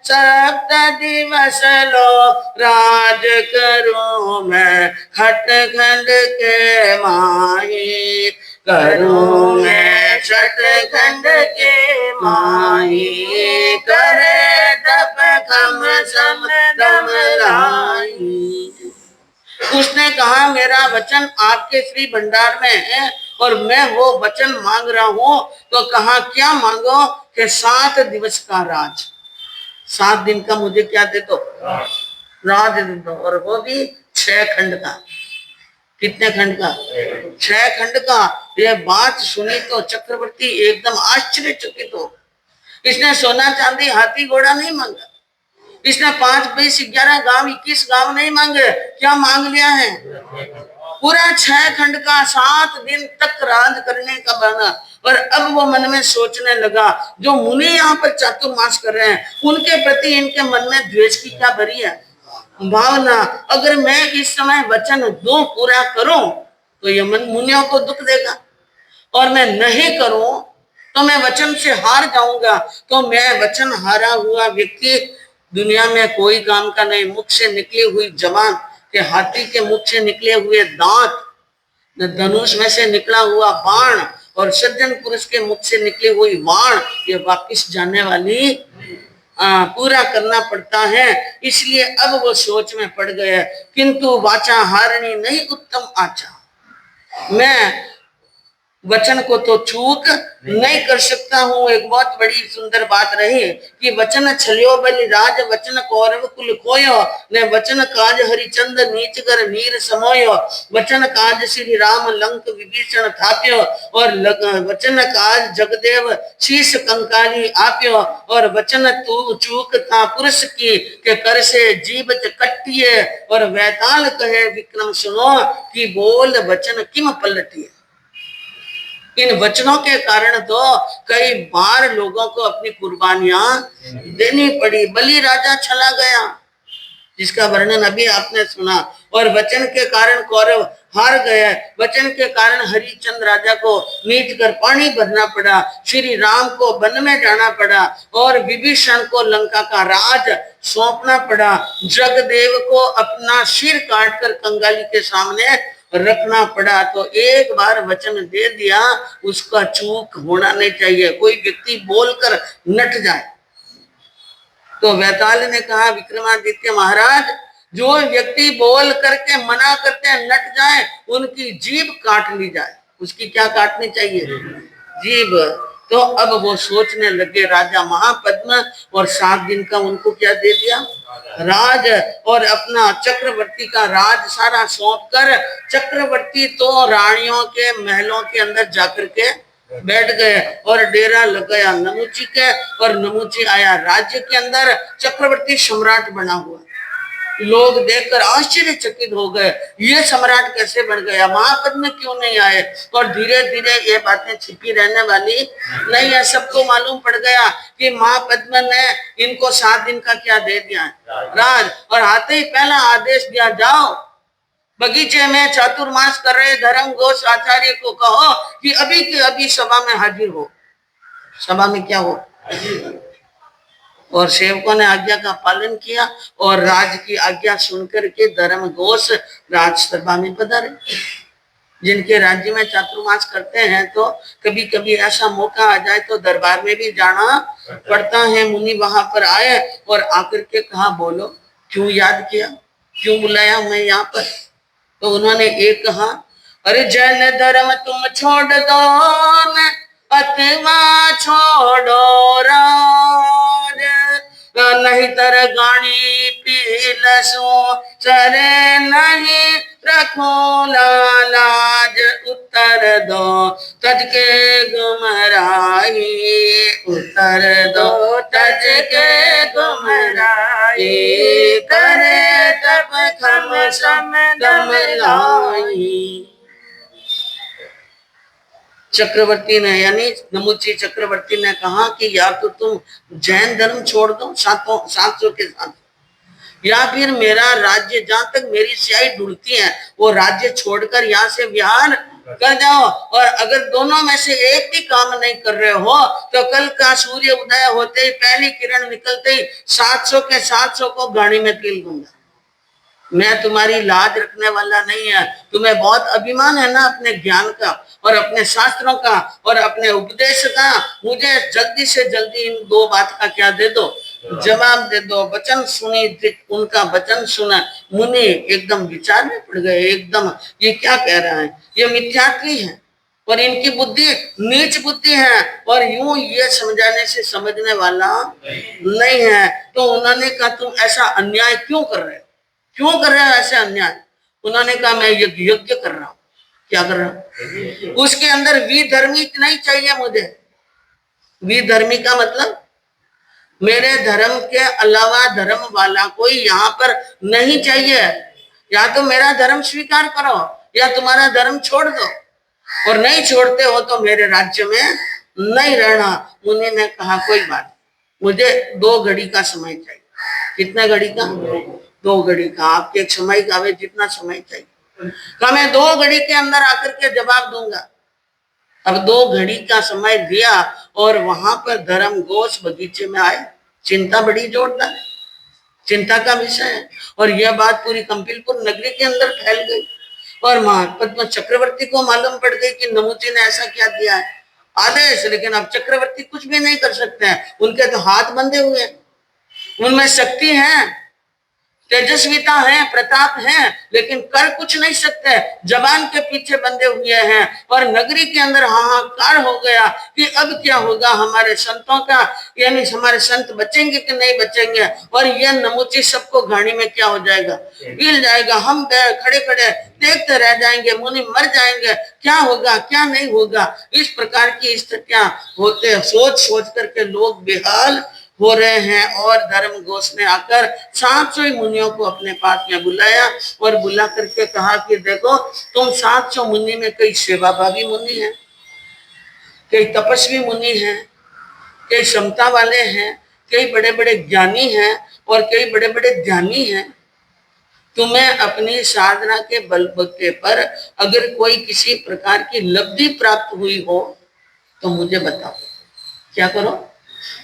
सप्त दिवस लो राज करूं मैं खटखंड के माही, करूं मैं खटखंड के माही, करे तप खम सम दम लाई। उसने कहा मेरा वचन आपके श्री भंडार में है और मैं वो वचन मांग रहा हूं, तो कहा क्या मांगो कि 7 दिवस का राज, 7 दिन का मुझे क्या दे दो, राज दे दो, और वो भी 6 खंड का। कितने खंड का? 6 खंड का। यह बात सुनी तो चक्रवर्ती एकदम आश्चर्यचकित हो। इसने सोना चांदी हाथी घोड़ा नहीं मांगा, इसने 5 20 11 गांव 21 गांव नहीं मांगे, क्या मांग लिया है? पूरा 6 खंड का 7 दिन तक राज करने का बना। और अब वो मन में सोचने लगा, जो मुनि यहाँ पर चातुर्मास कर रहे हैं उनके प्रति इनके मन में द्वेष की क्या भरी है भावना। अगर मैं इस समय वचन दूं, पूरा करूं, तो ये मन मुनियों को दुख देगा, और मैं नहीं करूं तो मैं वचन से हार जाऊंगा। तो मैं वचन हारा हुआ व्यक्ति दुनिया में कोई काम का नहीं। मुख से निकली हुई जबान के हाथी के मुख से निकले हुए दांत, धनुष में से निकला हुआ बाण, और सज्जन पुरुष के मुख से निकली हुई वाण, ये वापिस जाने वाली पूरा करना पड़ता है। इसलिए अब वो सोच में पड़ गए, किंतु वाचा हारणी नहीं उत्तम आचा। मैं वचन को तो चूक नहीं कर सकता हूँ। एक बहुत बड़ी सुंदर बात रही कि वचन छलियो बलि राज, वचन कौरव कुल खोयो, ने वचन काज हरिचंद नीच कर नीर समोयो, वचन काज श्री राम लंक विभीषण थाप्यो, और वचन काज जगदेव शीश कंकाली आप्यो, और वचन तू चूक था पुरुष की के कर से जीव कट्टिए, और वैताल कहे विक्रम सुनो कि बोल वचन किम पलटिए। इन वचनों के कारण तो कई बार लोगों को अपनी कुर्बानियां देनी पड़ी। बलि राजा चला गया, जिसका वर्णन अभी आपने सुना, और वचन के कारण कौरव हार गए। वचन के कारण हरिश्चंद्र राजा को नीच कर पानी भरना पड़ा, श्री राम को वन में जाना पड़ा, और विभीषण को लंका का राज सौंपना पड़ा, जगदेव को अपना सिर काटकर कंगाली के सामने रखना पड़ा। तो एक बार वचन दे दिया, उसका चूक होना नहीं चाहिए। कोई व्यक्ति बोलकर नट जाए, तो वैताल ने कहा विक्रमादित्य महाराज, जो व्यक्ति बोल करके मना करते हैं नट जाए, उनकी जीभ काट ली जाए। उसकी क्या काटनी चाहिए? जीभ। तो अब वो सोचने लगे राजा महापद्म, और 7 दिन का उनको क्या दे दिया? राज, और अपना चक्रवर्ती का राज सारा सौंप कर चक्रवर्ती तो रानियों के महलों के अंदर जाकर के बैठ गए, और डेरा लग गया नमुची के, और नमुची आया राज्य के अंदर, चक्रवर्ती सम्राट बना हुआ। लोग देखकर आश्चर्यचकित हो गए, ये सम्राट कैसे बन गया, महापद्म क्यों नहीं आए? और धीरे धीरे ये बातें छिपी रहने वाली नहीं है, सबको मालूम पड़ गया कि महापद्म ने इनको 7 दिन का क्या दे दिया है, राज। और आते ही पहला आदेश दिया, जाओ बगीचे में चातुर्मास कर रहे धर्म घोष आचार्य को कहो कि अभी के अभी सभा में हाजिर हो। सभा में क्या हो? और सेवकों ने आज्ञा का पालन किया, और राज की आज्ञा सुनकर के धर्म घोष राजसभा में पधारे। जिनके राज्य में चातुर्मास करते हैं तो कभी कभी ऐसा मौका आ जाए तो दरबार में भी जाना पड़ता है। मुनि वहां पर आए और आकर के कहा, बोलो क्यों याद किया, क्यों बुलाया मैं यहाँ पर? तो उन्होंने एक कहा, अरे जैन धर्म तुम छोड़ दो न, अथवा छोड़ो राज, नहीं तर गाड़ी पी लसो चरे नहीं रखो लाज, उत्तर दो तज के गुमराही, उत्तर दो तज के गुमराही, करे तप खम सम दम लाई। चक्रवर्ती ने यानी नमुची चक्रवर्ती ने कहा कि या तो तुम जैन धर्म छोड़ दो 700 के साथ, या फिर मेरा राज्य जहां तक मेरी स्याही ढूंढती है वो राज्य छोड़कर यहाँ से विहार कर जाओ। और अगर दोनों में से एक भी काम नहीं कर रहे हो तो कल का सूर्य उदय होते ही पहली किरण निकलते ही 700 के 700 को गाड़ी में कील दूंगा। मैं तुम्हारी लाज रखने वाला नहीं है। तुम्हें बहुत अभिमान है ना अपने ज्ञान का और अपने शास्त्रों का और अपने उपदेश का। मुझे जल्दी से जल्दी इन दो बात का क्या दे दो, जवाब दे दो। वचन सुनी, उनका वचन सुना। मुनि एकदम विचार में पड़ गए, एकदम ये क्या कह रहा है, ये मिथ्यात्वी है और इनकी बुद्धि नीच बुद्धि है और यूं ये समझाने से समझने वाला नहीं है। तो उन्होंने कहा तुम ऐसा अन्याय क्यों कर रहे हो, क्यों कर रहे हो ऐसे अन्याय। उन्होंने कहा मैं यज्ञ कर रहा हूं। क्या कर रहा हूं? उसके अंदर विधर्मी नहीं चाहिए मुझे। विधर्मी का मतलब मेरे धर्म के अलावा धर्म वाला कोई यहाँ पर नहीं चाहिए। या तो मेरा धर्म स्वीकार करो या तुम्हारा धर्म छोड़ दो, और नहीं छोड़ते हो तो मेरे राज्य में नहीं रहना। मुनि ने कहा कोई बात, मुझे 2 घड़ी का समय चाहिए। कितना घड़ी का? 2 घड़ी का। आपके एक समय का वे जितना समय चाहिए का मैं 2 घड़ी के अंदर आकर के जवाब दूंगा। अब 2 घड़ी का समय दिया और वहां पर धर्म घोष बगीचे में आए। चिंता बड़ी जोरदार, चिंता का विषय है। और यह बात पूरी कंपिलपुर नगरी के अंदर फैल गई और महापद्म चक्रवर्ती को मालूम पड़ गई कि नमुची ने ऐसा क्या दिया है आदेश। लेकिन अब चक्रवर्ती कुछ भी नहीं कर सकते हैं, उनके तो हाथ बंधे हुए हैं। उनमें शक्ति है, तेजस्विता है, प्रताप है, लेकिन कर कुछ नहीं सकते, जबान के पीछे बंधे हुए हैं। और नगरी के अंदर हाहाकार हो गया कि अब क्या होगा हमारे संतों का, यानी हमारे संत बचेंगे कि नहीं बचेंगे। और यह नमुची सबको घाणी में क्या हो जाएगा, गिर जाएगा। हम खड़े खड़े देखते रह जाएंगे, मुनि मर जाएंगे, क्या होगा क्या नहीं होगा। इस प्रकार की स्थितियां होते सोच सोच करके लोग बेहाल हो रहे हैं। और धर्म घोष ने आकर 700 मुनियों को अपने पास में बुलाया और बुला करके कहा कि देखो तुम 700 मुनि में कई सेवाभावी मुनि हैं, कई तपस्वी मुनि हैं, कई क्षमता वाले हैं, कई बड़े बड़े ज्ञानी हैं और कई बड़े बड़े ध्यानी हैं। तुम्हें अपनी साधना के बलबूते पर अगर कोई किसी प्रकार की लब्धि प्राप्त हुई हो तो मुझे बताओ। क्या करो?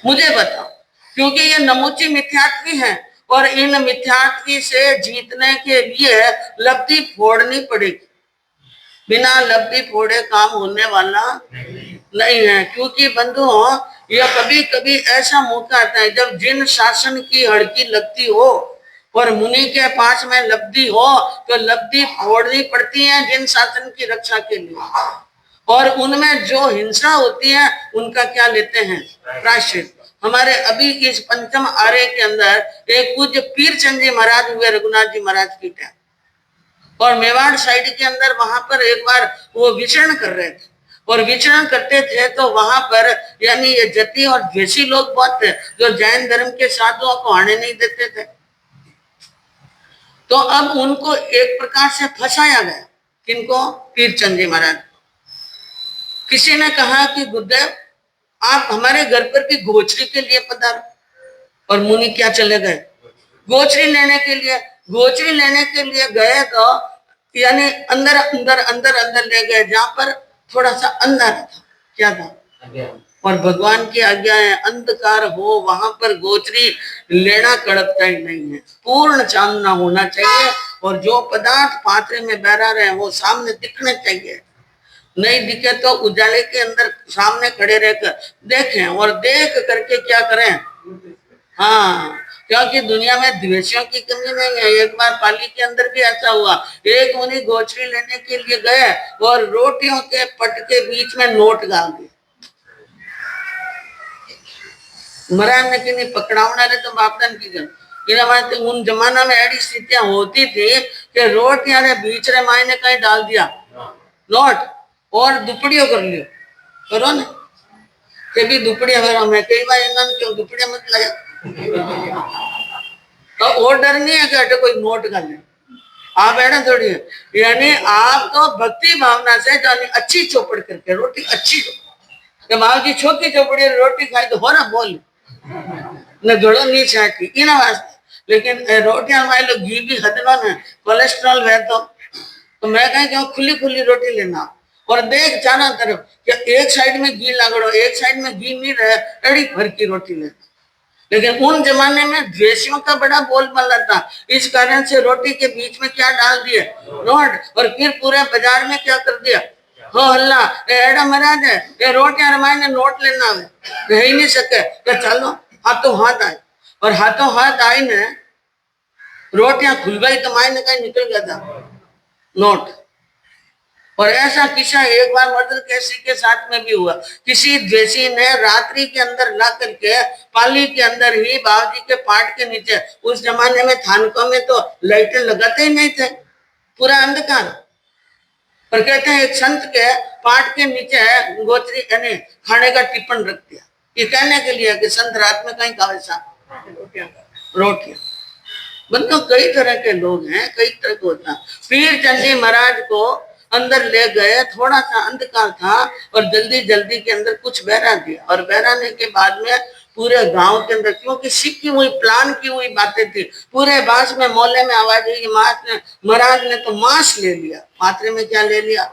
मुझे बताओ, क्योंकि ये नमुची मिथ्यात्वी है और इन मिथ्यात्वी से जीतने के लिए लब्धि फोड़नी पड़ेगी। बिना लब्धि फोड़े काम होने वाला नहीं है। क्योंकि बंधुओं यह कभी कभी ऐसा मौका आता है जब जिन शासन की हड़की लगती हो और मुनि के पास में लब्धि हो तो लब्धि फोड़नी पड़ती है जिन शासन की रक्षा के लिए। और उनमें जो हिंसा होती है उनका क्या लेते हैं? प्रायश्चित। हमारे अभी इस पंचम आर्य के अंदर एक पूज्य पीरचंद जी महाराज हुए रघुनाथ जी महाराज की टाइम, और मेवाड़ साइड के अंदर वहां पर एक बार वो विचरण कर रहे थे और विचरण करते थे तो वहां पर यानी ये जति और द्वेषी लोग बहुत थे जो जैन धर्म के साधुओं को आने नहीं देते थे। तो अब उनको एक प्रकार से फंसाया गया। किनको? पीरचंद जी महाराज। किसी ने कहा कि गुरुदेव आप हमारे घर पर भी गोचरी के लिए पधारो, और मुनि क्या चले गए गोचरी लेने के लिए। गोचरी लेने के लिए गए तो यानी अंदर अंदर अंदर अंदर ले गए जहां पर थोड़ा सा अंधारा था। क्या था? और भगवान की आज्ञा है अंधकार हो वहां पर गोचरी लेना कड़कता ही नहीं है। पूर्ण चांदना होना चाहिए और जो पदार्थ पात्रे में बहरा रहे वो सामने दिखने चाहिए। नहीं दिखे तो उजाले के अंदर सामने खड़े रहकर देखें और देख करके क्या करें। हाँ, क्योंकि दुनिया में द्वेषियों की कमी नहीं है। एक बार पाली के अंदर भी ऐसा हुआ, एक मुनि गोचरी लेने के लिए गए और रोटियों के पट के बीच में नोट डाल दिए। महाराज ने कि पकड़ावना तो बापदान की गल तो उन जमाना में ऐसी स्थितियां होती थी कि रोटियां ने बीच रे मायने कहीं डाल दिया नोट और दुपड़ियों कर लियो करो ना के भी दुपड़िया करो। मैं कई बार इन्होंने क्यों दुपड़िया मत लगा तो और डर नहीं है कि अटे कोई नोट कर ले। आप ऐसा थोड़ी है, यानी आप तो भक्ति भावना से जानी अच्छी चौपड़ करके रोटी अच्छी जब आपकी छोटी चौपड़ी रोटी खाई तो हो ना बोल न जोड़ो नहीं चाहती इन वास्ते। लेकिन रोटियां हमारे लोग घी भी हदना है कोलेस्ट्रॉल है तो मैं कहें कि खुली खुली रोटी लेना और देख चारों तरफ क्या एक साइड में घी लगड़ो एक साइड में घी नहीं रहे अड़ी भर की रोटी लेना। लेकिन उन जमाने में द्वेषियों का बड़ा बोलबाला था, इस कारण से रोटी के बीच में क्या डाल दिया नोट और फिर पूरे बाजार में क्या कर दिया हो हल्ला एड़ा महाराज है ये रोटियां रमायने नोट लेना है रह ही नहीं सके तो चलो हाथों हाथ आए और हाथों हाथ आई ने रोटियां खुल गई तो मायने कहीं निकल गया था नोट। और ऐसा किस्सा एक बार मर्दर कैसी के साथ में भी हुआ, किसी द्वेषी ने रात्रि के अंदर ला करके पाली के अंदर ही बाबूजी के पाट के नीचे, उस जमाने में थानकों में तो लाइटें लगाते ही नहीं थे, पूरा अंधकार, पर कहते हैं एक संत के पाट के नीचे गोत्री यानी खाने का टिप्पण रख दिया, ये कहने के लिए कि संत रात में कहीं का वैसा रोटियां। बंदो कई तरह के लोग हैं, कई तरह के होता है। पीर चंदी महाराज को अंदर ले गए, थोड़ा सा अंधकार था और जल्दी जल्दी के अंदर कुछ बहरा दिया और बहराने के बाद में पूरे गांव के अंदर, क्योंकि सीखी हुई प्लान की हुई बातें थी, पूरे बास में मोहल्ले में आवाज हुई महाराज ने तो मांस ले लिया, पात्रे में क्या ले लिया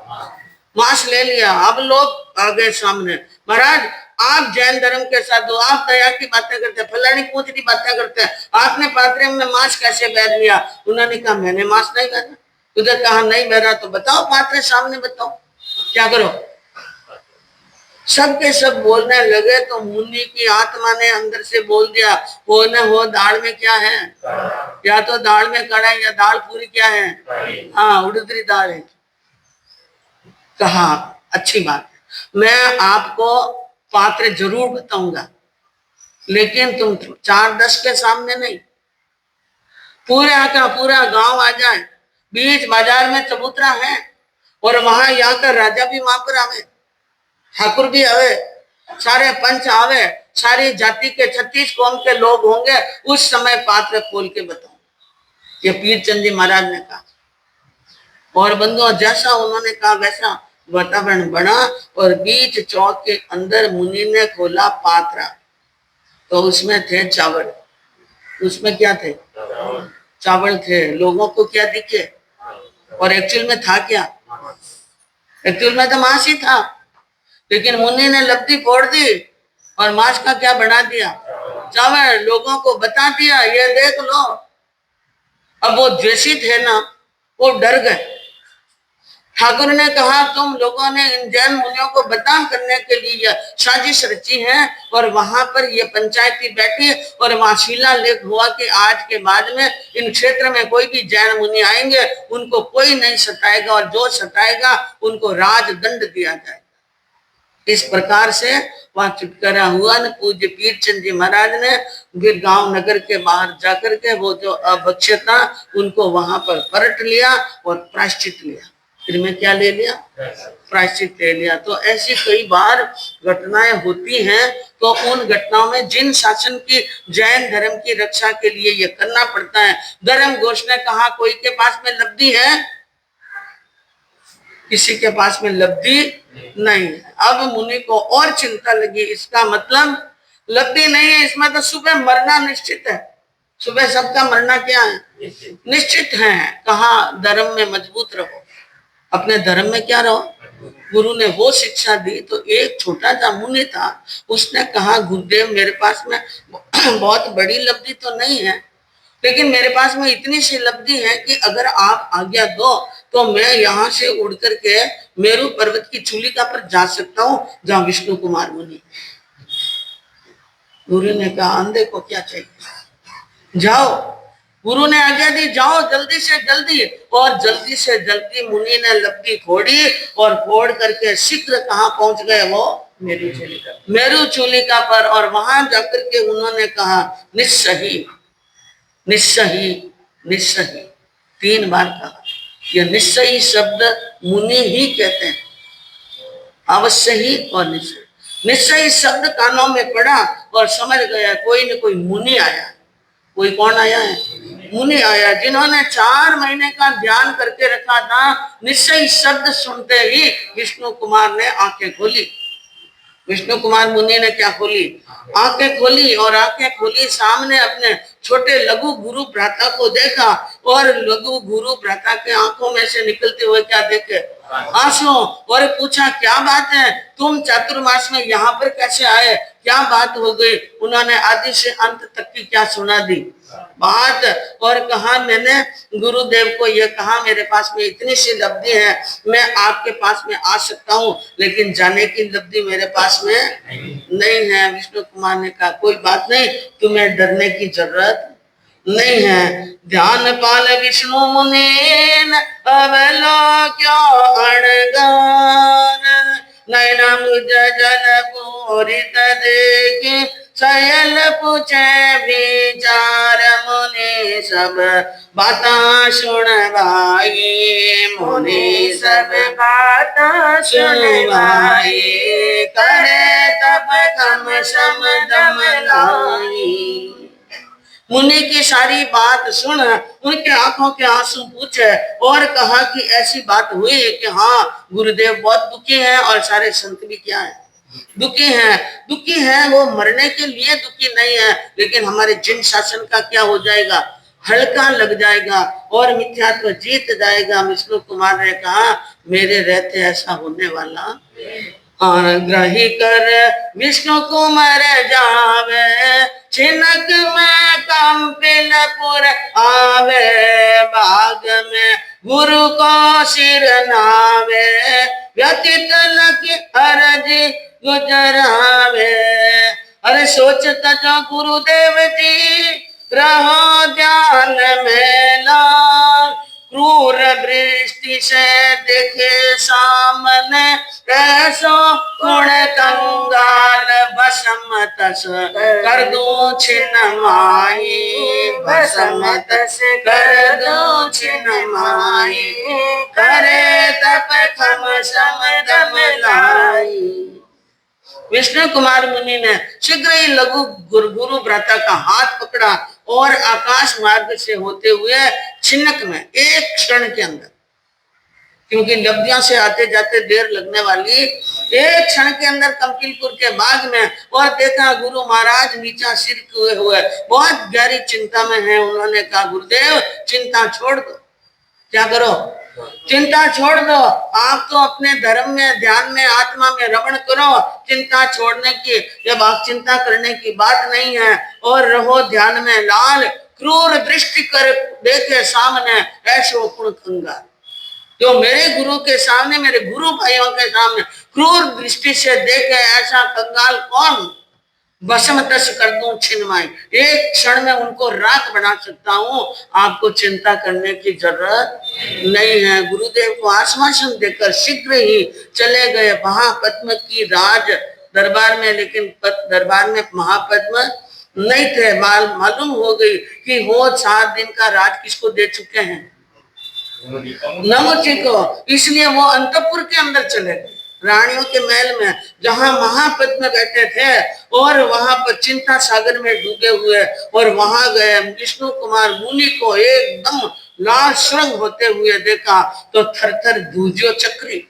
मांस ले लिया। अब लोग आ गए सामने, महाराज आप जैन धर्म के साधु, आप दया की बातें करते, फलानी पूछ की बातें करते, आपने पात्रे में मांस कैसे बैठ लिया। उन्होंने कहा मैंने मांस नहीं बैठा। उधर कहा नहीं बैठा तो बताओ पात्रे सामने बताओ क्या करो। सबके सब बोलने लगे तो मुनि की आत्मा ने अंदर से बोल दिया वो न हो दाल में क्या है, या तो दाल में कड़ा या दाल पूरी क्या है, हाँ उड़दरी दाल है। कहा अच्छी बात है, मैं आपको पात्र जरूर बताऊंगा लेकिन तुम 4-10 के सामने नहीं, पूरे का पूरा गांव आ जाए, बीच बाजार में चबूतरा है और वहां यहाँ का राजा भी वहां पर आवे, ठाकुर भी आवे, सारे पंच आवे, सारी जाति के 36 कौम के लोग होंगे, उस समय पात्र खोल के बताऊं, ये पीरचंद जी महाराज ने कहा। और बंधुओं जैसा उन्होंने कहा वैसा वातावरण बना और बीच चौक के अंदर मुनि ने खोला पात्रा, तो उसमें थे चावल, उसमें क्या थे चावल थे। लोगों को क्या दिखे और एक्चुअल में था क्या, एक्चुअल में तो मांस ही था, लेकिन मुनि ने लपटी फोड़ दी और मांस का क्या बना दिया चावल, लोगों को बता दिया ये देख लो। अब वो द्वेषी थे ना वो डर गए। ठाकुर ने कहा तुम लोगों ने इन जैन मुनियों को बदनाम करने के लिए साजिश रची है और वहां पर ये पंचायती बैठी और वहां शिला लेख हुआ कि आज के बाद में इन क्षेत्र में कोई भी जैन मुनि आएंगे उनको कोई नहीं सताएगा और जो सताएगा उनको राजदंड दिया जाएगा। इस प्रकार से वहां चुटकारा हुआ न पूज्य पीरचंद जी महाराज ने फिर गांव नगर के बाहर जाकर के वो जो अभक्ष्य था उनको वहां पर पलट लिया और प्रायश्चित लिया, फिर में क्या ले लिया प्रायश्चित ले लिया। तो ऐसी कई बार घटनाएं होती हैं, तो उन घटनाओं में जिन शासन की जैन धर्म की रक्षा के लिए ये करना पड़ता है। धर्म घोष ने कहा कोई के पास में लब्धि है, किसी के पास में लब्धि नहीं है। अब मुनि को और चिंता लगी, इसका मतलब लब्धि नहीं है, इसमें तो सुबह मरना निश्चित है, सुबह सबका मरना क्या है निश्चित है। कहा धर्म में मजबूत रहो, अपने धर्म में क्या रहो। गुरु ने वो शिक्षा दी तो एक छोटा सा मुनि था, उसने कहा गुरुदेव मेरे पास में बहुत बड़ी लब्धि तो नहीं है, लेकिन मेरे पास में इतनी सी लब्धि है कि अगर आप आज्ञा दो तो मैं यहाँ से उड़ करके मेरू पर्वत की चूलिका पर जा सकता हूँ जहाँ विष्णु कुमार मुनि। गुरु ने कहा अंधे को क्या चाहिए, जाओ। गुरु ने आज्ञा दी जाओ जल्दी से जल्दी, और जल्दी से जल्दी मुनि ने लब्धि फोड़ी और फोड़ करके शीघ्र कहाँ पहुंच गए वो मेरू चूलिका पर। और वहां जाकर के उन्होंने कहा निस्सही निस्सही निस्सही 3 बार कहा। यह निस्सही शब्द मुनि ही कहते हैं, अवश्य ही और निश्चय। निश्चय शब्द कानों में पड़ा और समझ गया कोई न कोई मुनि आया। कोई कौन आया है मुनि आया जिन्होंने 4 महीने का ध्यान करके रखा था। निश्चय शब्द सुनते ही विष्णु कुमार ने आंखें खोली। विष्णु कुमार मुनि ने क्या खोली? आंखें खोली। और आंखें खोली, सामने अपने छोटे लघु गुरु भ्राता को देखा और लघु गुरु भ्राता के आंखों में से निकलते हुए क्या देखे? आंसू। और पूछा क्या बात है, तुम चातुर्मास में यहाँ पर कैसे आए, क्या बात हो गई? उन्होंने आदि से अंत तक की क्या सुना दी बात। और कहा मैंने गुरुदेव को ये कहा मेरे पास में इतनी सी लब्धि है, मैं आपके पास में आ सकता हूँ, लेकिन जाने की लब्धि मेरे पास में नहीं है। विष्णु कुमार ने कहा कोई बात नहीं, तुम्हें डरने की जरूरत नहीं है। ध्यान पाल विष्णु मुनि अवलोक्यो अणगान, नैना मुझ जल पूरित देखी सयल पूछे विचार मुनि सब बाता सुनवाई। मुनि सब बाता सुनवाई, करे तब कम सम दम लाई। मुनि की सारी बात सुन उनके आंखों के आंसू पूछे और कहा कि ऐसी बात हुई कि हाँ गुरुदेव बहुत दुखी हैं और सारे संत भी क्या है दुखी हैं। दुखी हैं वो मरने के लिए दुखी नहीं है, लेकिन हमारे जिन शासन का क्या हो जाएगा, हल्का लग जाएगा और मिथ्यात्व जीत जाएगा। विष्णु कुमार ने कहा मेरे रहते ऐसा होने वाला। ग्रही कर विष्णु कुमार जावे, छिनक में कंपिलपुर आवे, बाग में गुरु को सिर नावे, व्यतीत लकी अरजी गुजरावे। अरे सोचता जो गुरुदेव जी रहो ध्यान में लाल, क्रूर दृष्टि से देखे सामने, कैसो गुण कंगाल भस्म तस कर दो छिन्न माही, भस्म तस कर दो छिन्न माही, करे तप खम सम दम लाई। विष्णु कुमार मुनि ने शीघ्र ही लघु गुरु भ्राता का हाथ पकड़ा और आकाश मार्ग से होते हुए छिन्नक में एक क्षण के अंदर, क्योंकि लब्धियों से आते जाते देर लगने वाली, एक क्षण के अंदर कंपिलपुर के बाग में और देखा गुरु महाराज नीचा सिर किए हुए बहुत गहरी चिंता में है। उन्होंने कहा गुरुदेव चिंता छोड़ दो। क्या करो? चिंता छोड़ दो। आप तो अपने धर्म में ध्यान में आत्मा में रमण करो, चिंता छोड़ने की जब आप चिंता करने की बात नहीं है। और रहो ध्यान में लाल, क्रूर दृष्टि कर देखे सामने ऐसो गुण कंगाल। जो मेरे गुरु के सामने, मेरे गुरु भाइयों के सामने क्रूर दृष्टि से देखे ऐसा कंगाल कौन? भस्म तस कर दूं छिन्नमाई, एक क्षण में उनको राख बना सकता हूँ। आपको चिंता करने की जरूरत नहीं है। गुरुदेव को आश्वासन देकर शीघ्र ही चले गए महापद्म की राज दरबार में, लेकिन दरबार में महापद्म नहीं थे। मालूम हो गई कि वो 7 दिन का राज किसको दे चुके हैं? नमुची को। इसलिए वो अंतपुर के अंदर चले गए, रानियों के महल में, जहां महापद्म बैठे थे और वहां पर चिंता सागर में डूबे हुए। और वहां गए विष्णु कुमार मुनि को एकदम लाल श्रृंग होते हुए देखा तो थर थर धूजो चक्री।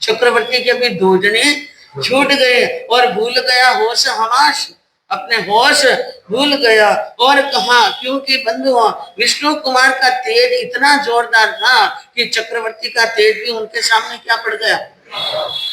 चक्रवर्ती के भी धूजने छूट गए और भूल गया होश हवास, अपने होश भूल गया। और कहा क्योंकि बंधुओं विष्णु कुमार का तेज इतना जोरदार था कि चक्रवर्ती का तेज भी उनके सामने क्या पड़ गया।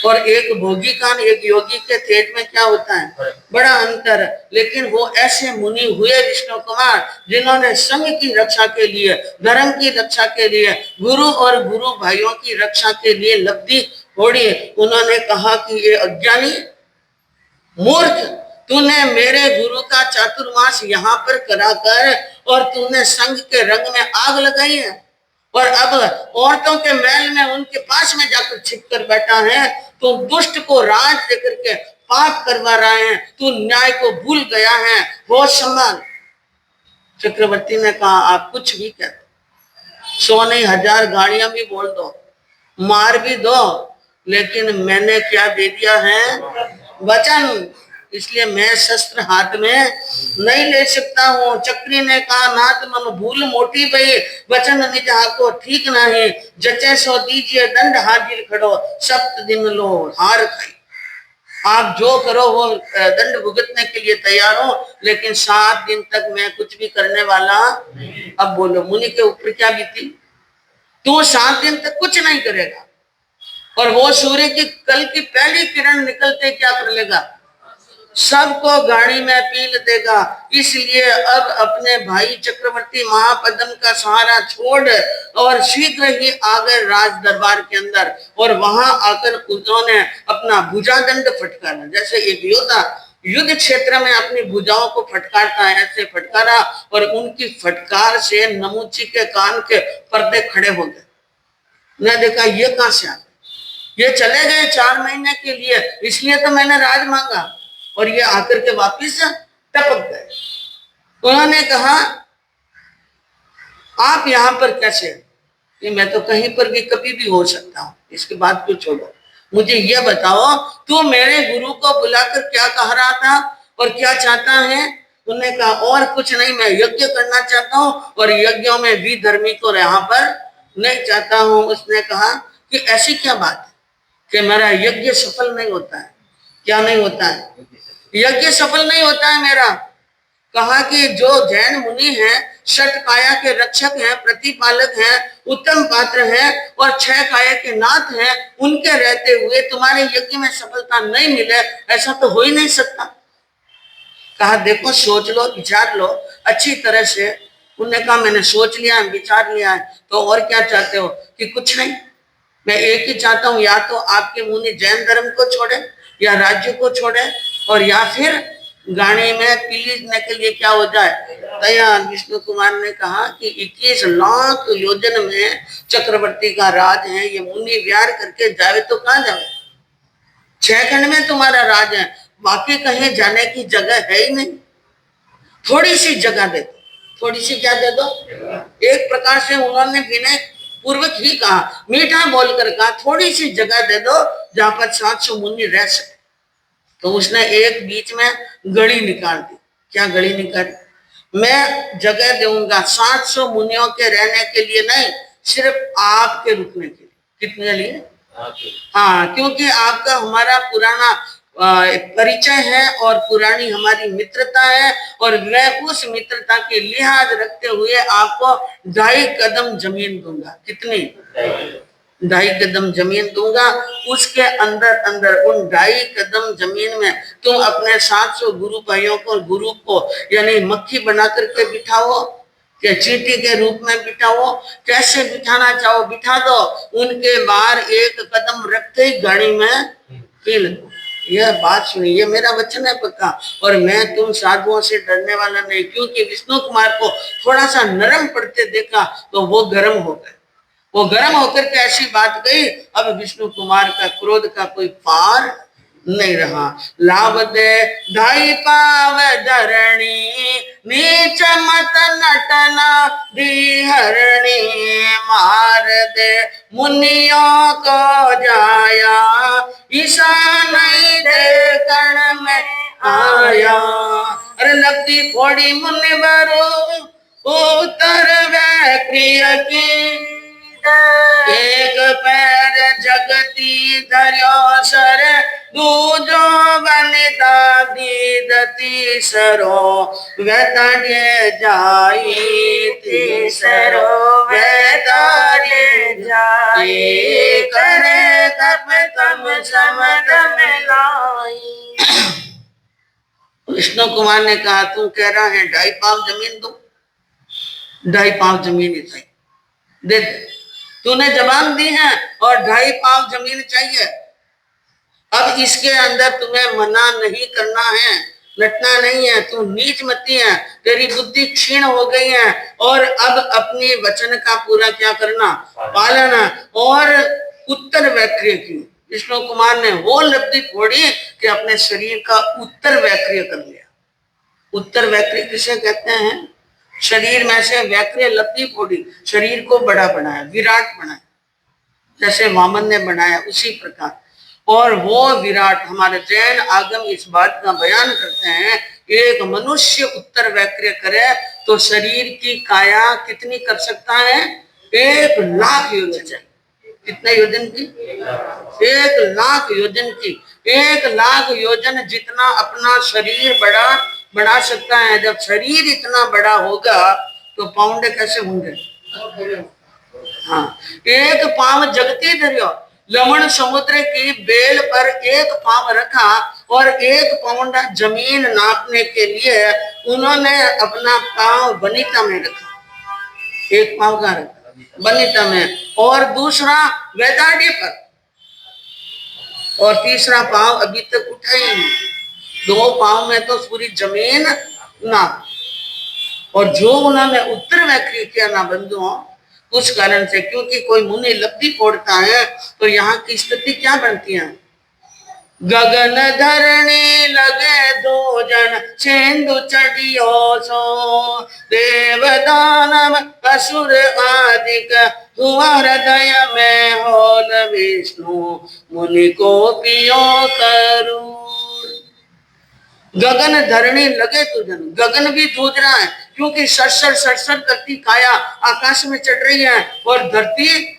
और एक भोगी का एक योगी के तेज में क्या होता है, बड़ा अंतर। लेकिन वो ऐसे मुनि हुए विष्णु कुमार जिन्होंने संघ की रक्षा के लिए, धर्म की रक्षा के लिए, गुरु और गुरु भाइयों की रक्षा के लिए लब्धि छोड़ी। उन्होंने कहा कि ये अज्ञानी मूर्ख, तूने मेरे गुरु का चातुर्मास यहाँ पर कराकर और तूने संघ के रंग में आग लगाई है और अब औरतों के महल में उनके पास में जाकर छिप कर बैठा है। तू दुष्ट को राज देकर के पाप करवा रहा है, तू न्याय को भूल गया है, होश संभाल। चक्रवर्ती ने कहा आप कुछ भी कहते, 100 नहीं 1000 गाड़ियां भी बोल दो, मार भी दो, लेकिन मैंने क्या दे दिया है? वचन। इसलिए मैं शस्त्र हाथ में नहीं ले सकता हूँ। चक्री ने कहा, नाथ मन भूल मोटी भई, वचन निज हाको ठीक नहीं, जचे सो दीजिए दंड हाजिर खड़ो, सप्त दिन लो हार खाई। आप जो करो वो दंड भुगतने के लिए तैयार हो, लेकिन 7 दिन तक मैं कुछ भी करने वाला। अब बोलो मुनि के ऊपर क्या बीती? तू 7 दिन तक कुछ नहीं करेगा, और वो सूर्य की कल की पहली किरण निकलते क्या कर लेगा? सबको गाड़ी में पील देगा। इसलिए अब अपने भाई चक्रवर्ती महापद्म का सहारा छोड़ और शीघ्र ही आ गए राज दरबार के अंदर, और वहां आकर उन्होंने अपना भुजादंड फटकारा। जैसे एक योद्धा युद्ध क्षेत्र में अपनी भुजाओं को फटकारता है, ऐसे फटकारा, और उनकी फटकार से नमुची के कान के पर्दे खड़े हो गए। मैं देखा ये कहां से आ गए? ये चले गए 4 महीने के लिए, इसलिए तो मैंने राज मांगा, और ये आकर के वापिस टपक गए। उन्होंने कहा, आप यहां पर कैसे? कि मैं तो कहीं पर भी कभी भी हो सकता हूं, इसके बाद क्यों छोड़ो, मुझे ये बताओ तू मेरे गुरु को बुलाकर क्या कह रहा था और क्या चाहता है? उन्होंने कहा, और कुछ नहीं, मैं यज्ञ करना चाहता हूँ, और यज्ञों में भी धर्मी को यहाँ पर नहीं चाहता हूँ। उसने कहा कि ऐसी क्या बात है कि मेरा यज्ञ सफल नहीं होता है? क्या नहीं होता है? यज्ञ सफल नहीं होता है मेरा। कहा कि जो जैन मुनि हैं, षट काया के रक्षक हैं, प्रतिपालक हैं, उत्तम पात्र हैं, और 6 काया के नाथ हैं, उनके रहते हुए तुम्हारे यज्ञ में सफलता नहीं मिले, ऐसा तो हो ही नहीं सकता। कहा देखो, सोच लो, विचार लो अच्छी तरह से। उन्होंने कहा, मैंने सोच लिया है, विचार लिया है, तो और क्या चाहते हो? कि कुछ नहीं, मैं एक ही चाहता हूँ, या तो आपके मुनि जैन धर्म को छोड़े, या राज्य को छोड़े, और या फिर गाड़ी में पीने के लिए क्या हो जाए, तैयार। विष्णु कुमार ने कहा कि 21 लाख योजन में चक्रवर्ती का राज है, ये मुनि व्यार करके जावे तो कहाँ जावे? 6 खंड में तुम्हारा राज है, बाकी कहीं जाने की जगह है ही नहीं। थोड़ी सी जगह दे दो, थोड़ी सी क्या दे दो? एक प्रकार से उन्होंने विनय पूर्वक ही कहा, मीठा बोलकर कहा, थोड़ी सी जगह दे दो जहां पर 700 मुनि रह सके। तो उसने एक बीच में गड़ी निकाल दी। क्या गड़ी निकाली? मैं जगह दूंगा 700 मुनियों के रहने के लिए नहीं, सिर्फ आपके रुकने के लिए। कितने लिए? हाँ, क्योंकि आपका हमारा पुराना परिचय है और पुरानी हमारी मित्रता है, और मैं उस मित्रता के लिहाज रखते हुए आपको 2.5 कदम जमीन दूंगा। कितनी? 2.5 कदम जमीन दूंगा। उसके अंदर अंदर उन 2.5 कदम जमीन में तुम अपने 700 गुरु भाइयों को, गुरु को यानी मक्खी बना करके बिठाओ, या चींटी के रूप में बिठाओ, कैसे बिठाना चाहो बिठा दो। उनके बाहर 1 कदम रखते ही गाड़ी में पील दो। यह बात सुनिए, ये मेरा वचन है पक्का, और मैं तुम साधुओं से डरने वाला नहीं। क्योंकि विष्णु कुमार को थोड़ा सा नरम पड़ते देखा तो वो गर्म हो गए। वो गर्म होकर के ऐसी बात कही, अब विष्णु कुमार का क्रोध का कोई पार नहीं रहा। लाभ दे 2.5 पाव धरणी, नीच मत नटना दी हरणी, मार दे मुनियों को जाया, ईसा नहीं दे कण में आया। अरे लगती फोड़ी मुनि बरो, उतर वे प्रिय की, एक पैर जगती धर्यो सर, दूजो बनिता दीदती सरो, वेताड़े जाई तीसरो, वेताड़े जाई, करे तप तम समद मिलाई। विष्णु कुमार ने कहा, तू कह रहा है 2.5 पाव जमीन दूं? 2.5 पाव जमीन ही सही दे दे। तूने जबान दी है और 2.5 पाव जमीन चाहिए। अब इसके अंदर तुम्हें मना नहीं करना है, लटना नहीं है। तू नीच मती है, तेरी बुद्धि क्षीण हो गई है, और अब अपने वचन का पूरा क्या करना? पालन। और उत्तर वैक्रिय की विष्णु कुमार ने वो लब्धि फोड़ी कि अपने शरीर का उत्तर वैक्रिय कर लिया। उत्तर वैक्रिय किसे कहते हैं? शरीर में से वैक्रिय लब्धि फोड़ी, शरीर को बड़ा बनाया, विराट बनाया, जैसे वामन ने बनाया उसी प्रकार। और वो विराट, हमारे जैन आगम इस बात का बयान करते हैं, एक मनुष्य उत्तर वक्र करे तो शरीर की काया कितनी कर सकता है? 1,00,000 योजन। कितना योजन की? 1,00,000 योजन की। 1,00,000 योजन जितना अपना शरीर बढ़ा सकता है। जब शरीर इतना बड़ा होगा तो पाउंड कैसे होंगे? हाँ, एक पांव जगती धरियो, लवण समुद्र की बेल पर एक पांव रखा और 1 पाउंड जमीन नापने के लिए उन्होंने अपना पांव बनीता में रखा। 1 पांव का रखा बनीता में, और दूसरा वेदाडी पर, और तीसरा पांव अभी तक उठा ही नहीं। 2 पांव में तो पूरी जमीन ना। और जो उन्होंने उत्तर वक्र किया ना बंधुओं, उस कारण से, क्योंकि कोई मुनि लब्धि फोड़ता है तो यहाँ की स्थिति क्या बनती है? गगन धरणी लगे 2 जन, सिंधु चढ़ियो सो, देव दानव असुर आदिक, हुआ हृदय में होल विष्णु, मुनि को पियो करूण। गगन धरणी लगे 2 जन, गगन भी जूझ रहा है क्योंकि सर करती काया आकाश में चढ़ रही है और धरती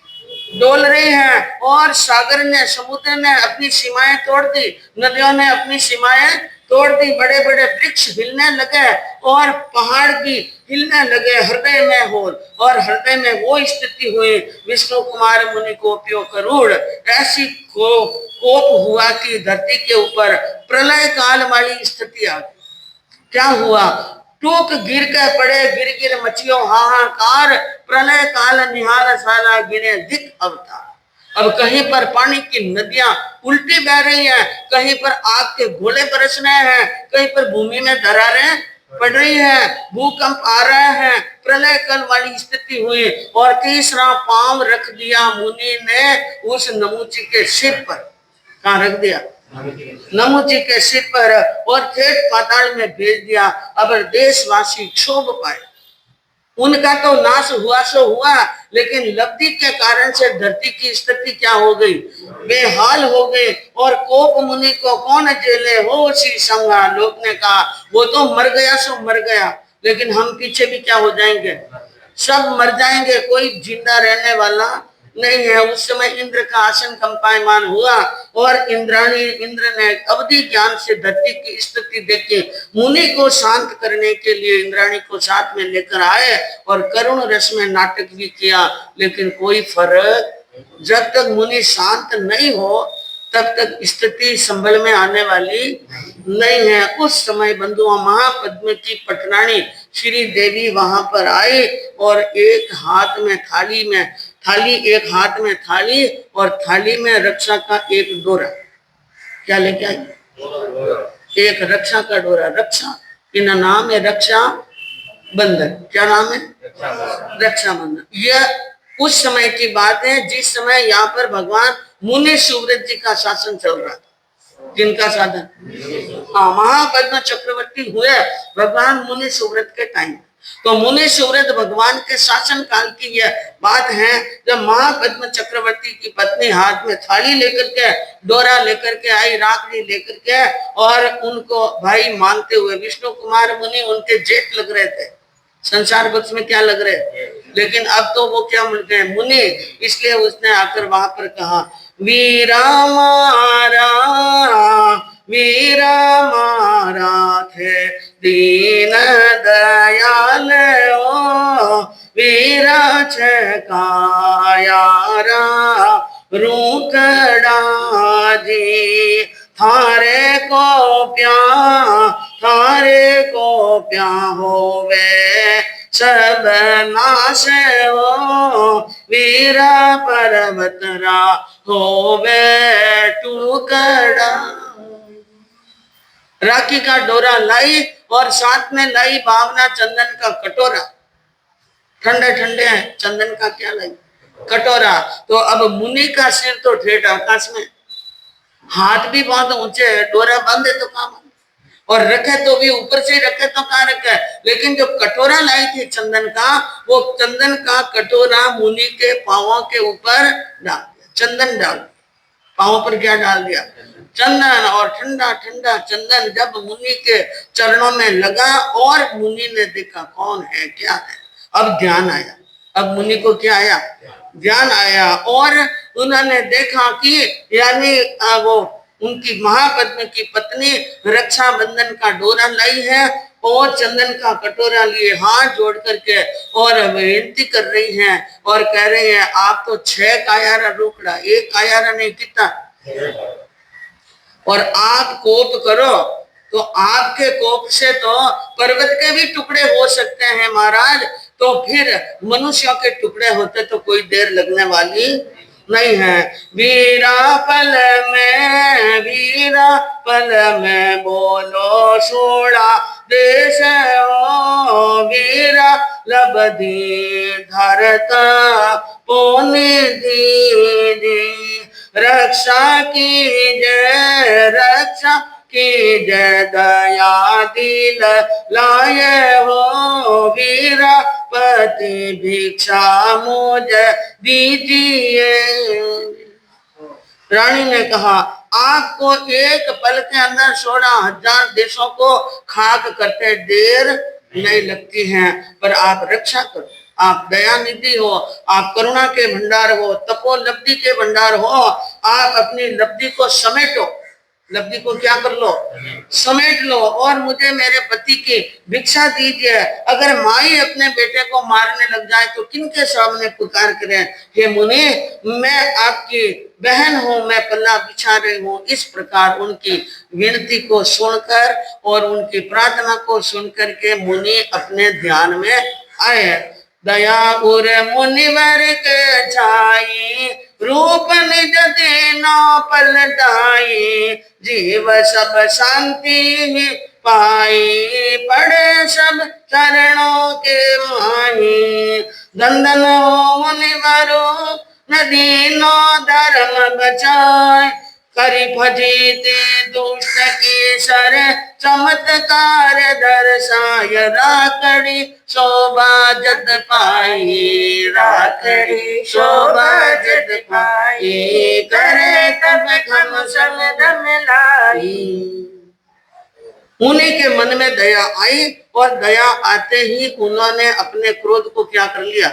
डोल रही है, और सागर ने, समुद्र ने अपनी सीमाएं तोड़ दी, नदियों ने अपनी सीमाएं तोड़ दी, बड़े बड़े वृक्ष हिलने लगे और पहाड़ भी हिलने लगे, हृदय में होल, और हृदय में वो स्थिति हुई, विष्णु कुमार मुनि को पियो करूण। ऐसी कोप हुआ कि धरती के ऊपर प्रलय काल वाली स्थिति आ गई। क्या हुआ? टूक गिर के पड़े, गिर मचियो हाहाकार, प्रलय काल निहार साला गिरे दिख अवतार। अब कहीं पर पानी की नदियां उल्टी बह रही हैं, कहीं पर आग के गोले बरस रहे हैं, कहीं पर भूमि में दरारें पड़ रही है, भूकंप आ रहे हैं, प्रलय काल वाली स्थिति हुई, और तीसरा पांव रख दिया मुनि ने उस नमुची के सिर पर। कहाँ रख दिया? नमुची के सिर पर, और ठेठ पाताल में भेज दिया। अब देशवासी क्षोभ पाए, उनका तो नाश हुआ सो हुआ, लेकिन लब्धि के कारण से धरती की स्थिति क्या हो गई? बेहाल हो गई। और कोप मुनि को कौन जेले हो सी संगा, लोग ने कहा वो तो मर गया सो मर गया, लेकिन हम पीछे भी क्या हो जाएंगे? सब मर जाएंगे, कोई जिंदा रहने वाला नहीं है। उस समय इंद्र का आसन कंपायमान हुआ और इंद्र ने अवधि ज्ञान से धरती की स्थिति देखी, मुनि को शांत करने के लिए इंद्राणी को साथ में लेकर आए और करुण रस में नाटक भी किया, लेकिन कोई फर्क, जब तक मुनि शांत नहीं हो तब तक स्थिति संभल में आने वाली नहीं है। उस समय बंधुओं महापद्म की पटरानी श्री देवी वहां पर आई और एक हाथ में थाली, एक हाथ में थाली और थाली में रक्षा का एक डोरा। क्या लेके आई? एक रक्षा का डोरा। रक्षा इनका नाम है रक्षा बंधन। क्या नाम है? रक्षा बंधन। यह उस समय की बात है जिस समय यहाँ पर भगवान मुनि सुव्रत जी का शासन चल रहा था। किनका शासन? हाँ, महापद्म चक्रवर्ती हुए भगवान मुनि सुव्रत के टाइम। तो मुनि सुव्रत भगवान के शासन काल की यह बात है, जब महापद्म चक्रवर्ती की पत्नी हाथ में थाली लेकर के, डोरा लेकर के आई, राखड़ी लेकर के, और उनको भाई मानते हुए, विष्णु कुमार मुनि उनके जेठ लग रहे थे, संसार पक्ष में क्या लग रहे, लेकिन अब तो वो क्या मिल गए? मुनि। इसलिए उसने आकर वहां पर कहा, वीरा मारा थे दीन दयाल ओ, वीरा छकायारा रूकड़ा जी, थारे को प्या होवे सब नाश हो, वीरा पर्वतरा होवे टुकड़ा। राखी का डोरा लाई और साथ में लाई भावना चंदन का कटोरा। ठंडे ठंडे चंदन का क्या लाई? कटोरा। तो अब मुनि का सिर तो ठेठ आकाश में, हाथ भी बहुत ऊंचे है, डोरा बंद है तो काम, और रखे तो भी ऊपर से रखे तो कहाँ रखे, लेकिन जो कटोरा लाई थी चंदन का, वो चंदन का कटोरा मुनि के पांवों के ऊपर डाल, चंदन डाल। पांव पर क्या डाल दिया? चंदन। और ठंडा ठंडा चंदन जब मुनि के चरणों में लगा और मुनि ने देखा कौन है क्या है, अब ध्यान आया। अब मुनि को क्या आया? ध्यान आया। और उन्होंने देखा कि यानी वो उनकी महापद्म की पत्नी रक्षाबंधन का डोरा लाई है और चंदन का कटोरा लिए हाथ जोड़ करके और विनती कर रही हैं और कह रही हैं आप तो 6 कायारा रोकड़ा, 1 कायारा नहीं, कितना? और आप कोप करो तो आपके कोप से तो पर्वत के भी टुकड़े हो सकते हैं महाराज, तो फिर मनुष्यों के टुकड़े होते तो कोई देर लगने वाली नहीं है। वीरा पल में बोलो सोड़ा देश ओ वीरा लबधी धरता पोने दी रक्षा की जय दया दिल लाए हो वीरा पति भिक्षा मुझे दीजिए। रानी ने कहा आपको एक पल के अंदर 16,000 देशों को खाक करते देर नहीं लगती है, पर आप रक्षा करो। आप दयानिधि हो, आप करुणा के भंडार हो, तपोलब्धि के भंडार हो। आप अपनी लब्धि को समेटो, लब्धि को क्या कर लो? समेट लो और मुझे मेरे पति की भिक्षा दीजिए। अगर माई अपने बेटे को मारने लग जाए तो किनके सामने पुकार करें? हे मुनि, मैं आपकी बहन हूँ, मैं पल्ला बिछा रही हूँ। इस प्रकार उनकी विनती को सुनकर और उनकी प्रार्थना को सुनकर के मुनि अपने ध्यान में आए। दया उर मुनिवर के छाई रूप निज देना पलटाई जीव सब शांति पाई पड़े सब चरणों के माही दंदन मुनिवरो नदी नो धर्म बचाए करी फजीते दुष्ट की सर चमत्कार दर्शाय राकड़ी शोभा जत पाई राकड़ी शोभा जत पाई करे तब घम समदम लाई। उन्हीं के मन में दया आई और दया आते ही उन्होंने अपने क्रोध को क्या कर लिया?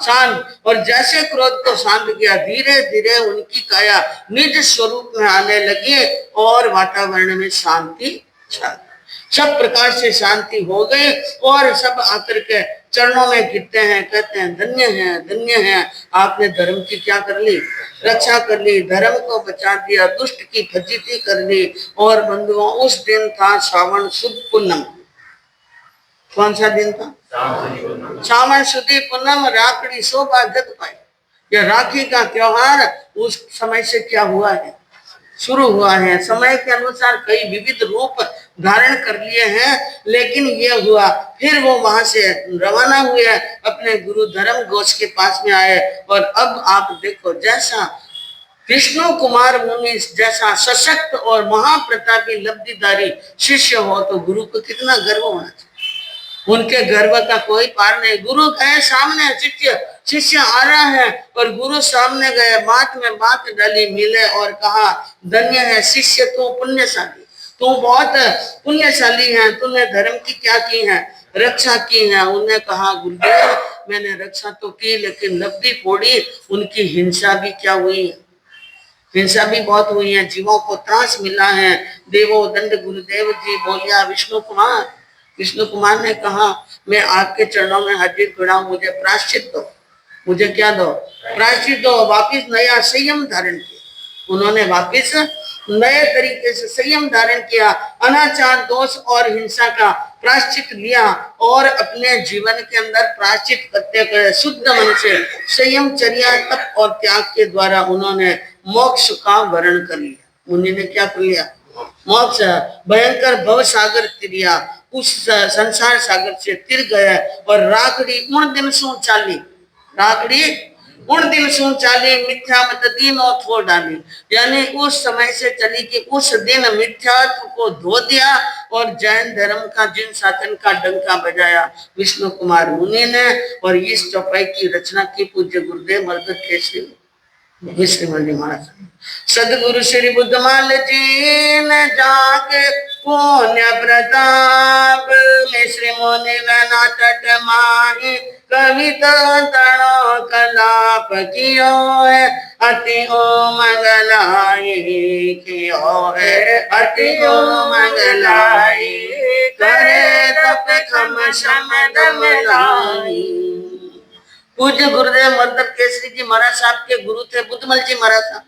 शांत। और जैसे क्रोध को शांत किया धीरे धीरे उनकी काया निज स्वरूप में आने लगी और वातावरण में शांति छा, सब प्रकार से शांति हो गई और सब आकर के चरणों में गिरते हैं, कहते हैं धन्य है आपने धर्म की क्या कर ली? रक्षा कर ली, धर्म को बचा दिया, दुष्ट की फजीती कर ली। और बंधुओं उस दिन था श्रावण शुद्ध पूनम। कौन सा दिन था? श्रावण शुद्ध पूनम। राखड़ी शोभा जत पाई। यह राखी का त्योहार उस समय से क्या हुआ है? शुरू हुआ है। समय के अनुसार कई विविध रूप धारण कर लिए हैं, लेकिन ये हुआ। फिर वो वहां से रवाना हुए, अपने गुरु धर्म घोष के पास में आए। और अब आप देखो, जैसा विष्णु कुमार मुनि जैसा सशक्त और महाप्रतापी लब्धिधारी शिष्य हो तो गुरु को कितना गर्व होना चाहिए। उनके गर्व का कोई पार नहीं। गुरु गए सामने, शिष्य आ रहा है और गुरु सामने गए, बात में बात डाली, मिले और कहा धन्य है शिष्य, तू पुण्यशाली, तू बहुत पुण्यशाली है, तूने धर्म की क्या की है? रक्षा की है। उन्हें कहा गुरुदेव मैंने रक्षा तो की, लेकिन लब्धि फोड़ी, उनकी हिंसा भी क्या हुई है? हिंसा भी बहुत हुई है, जीवों को त्रास मिला है। देवो दंड गुरुदेव जी बोलिया विष्णु कुमार। विष्णु कुमार ने कहा मैं आपके चरणों में हाजिर खड़ा हूं, मुझे प्रायश्चित दो। मुझे क्या दो? प्रायश्चित दो। वापिस नया संयम धारण किया। उन्होंने वापिस नए तरीके से संयम धारण किया, अनाचार दोष और हिंसा का प्रायश्चित लिया और अपने जीवन के अंदर प्रायश्चित करते गए शुद्ध मन से संयम चर्या तप और त्याग के द्वारा उन्होंने मोक्ष का वर्ण कर लिया। मुनि ने क्या कर लिया? मोक्ष। भयंकर भव सागर तिरिया, उस संसार सागर से तिर गए। और राखड़ी उन दिन सु चाली, राखड़ी उन दिन सु चाली मिथ्या मत दीनो छोड़ डाली। यानी उस समय से चली कि उस दिन मिथ्यात्व को धो दिया और जैन धर्म का जिन शासन का डंका बजाया विष्णु कुमार मुनि ने। और इस चौपाई की रचना की पूज्य गुरुदेव मर्दत केसरी विश्वमल जी महाराज सदगुरु श्री बुद्धमाल जी ने जाके पुण्य प्रताप में श्री मुनि बना तट माही कविता तणो कलाप कियो है अति ओ मंगलाई कियो है अति ओ मंगलाई करे तप खम शम दम लाई। पूज्य गुरुदेव मर्दन केसरी जी महाराज साहब के गुरु थे बुद्धमल जी महाराज साहब।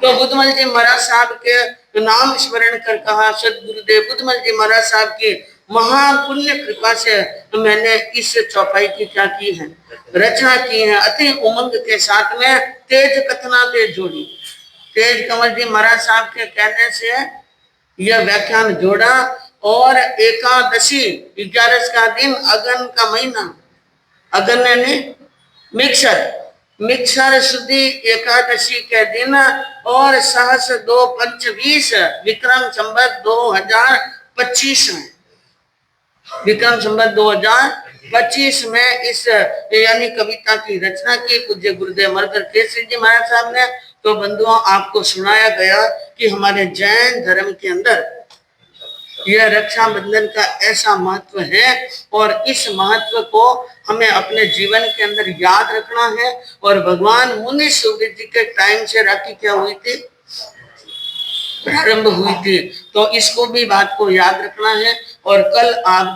तो बुद्धमल जी महाराज साहब के नाम स्मरण कर कहा सदगुरुदेव बुद्धमल जी महाराज साहब की महापुण्य कृपा से मैंने इस चौपाई की क्या की है, रचना की है। अति उमंग के साथ में तेज कथना के जोड़ी तेज कंवर जी महाराज साहब के कहने से यह व्याख्यान जोड़ा। और एकादशी 11 का दिन अगन का महीना, अगन यानी मिक्सर शुद्धि एकादशी के दिन और सहस 225 विक्रम संवत 2025 में विक्रम संवत 2025 में इस यानी कविता की रचना की पूज्य गुरुदेव मर्दन केसरी जी महाराज साहब ने। तो बंधुओं आपको सुनाया गया कि हमारे जैन धर्म के अंदर यह रक्षाबंधन का ऐसा महत्व है और इस महत्व को हमें अपने जीवन के अंदर याद रखना है। और भगवान मुनि सुखदेव जी के टाइम से राखी क्या हुई थी, प्रारंभ हुई थी, तो इसको भी बात को याद रखना है। और कल आप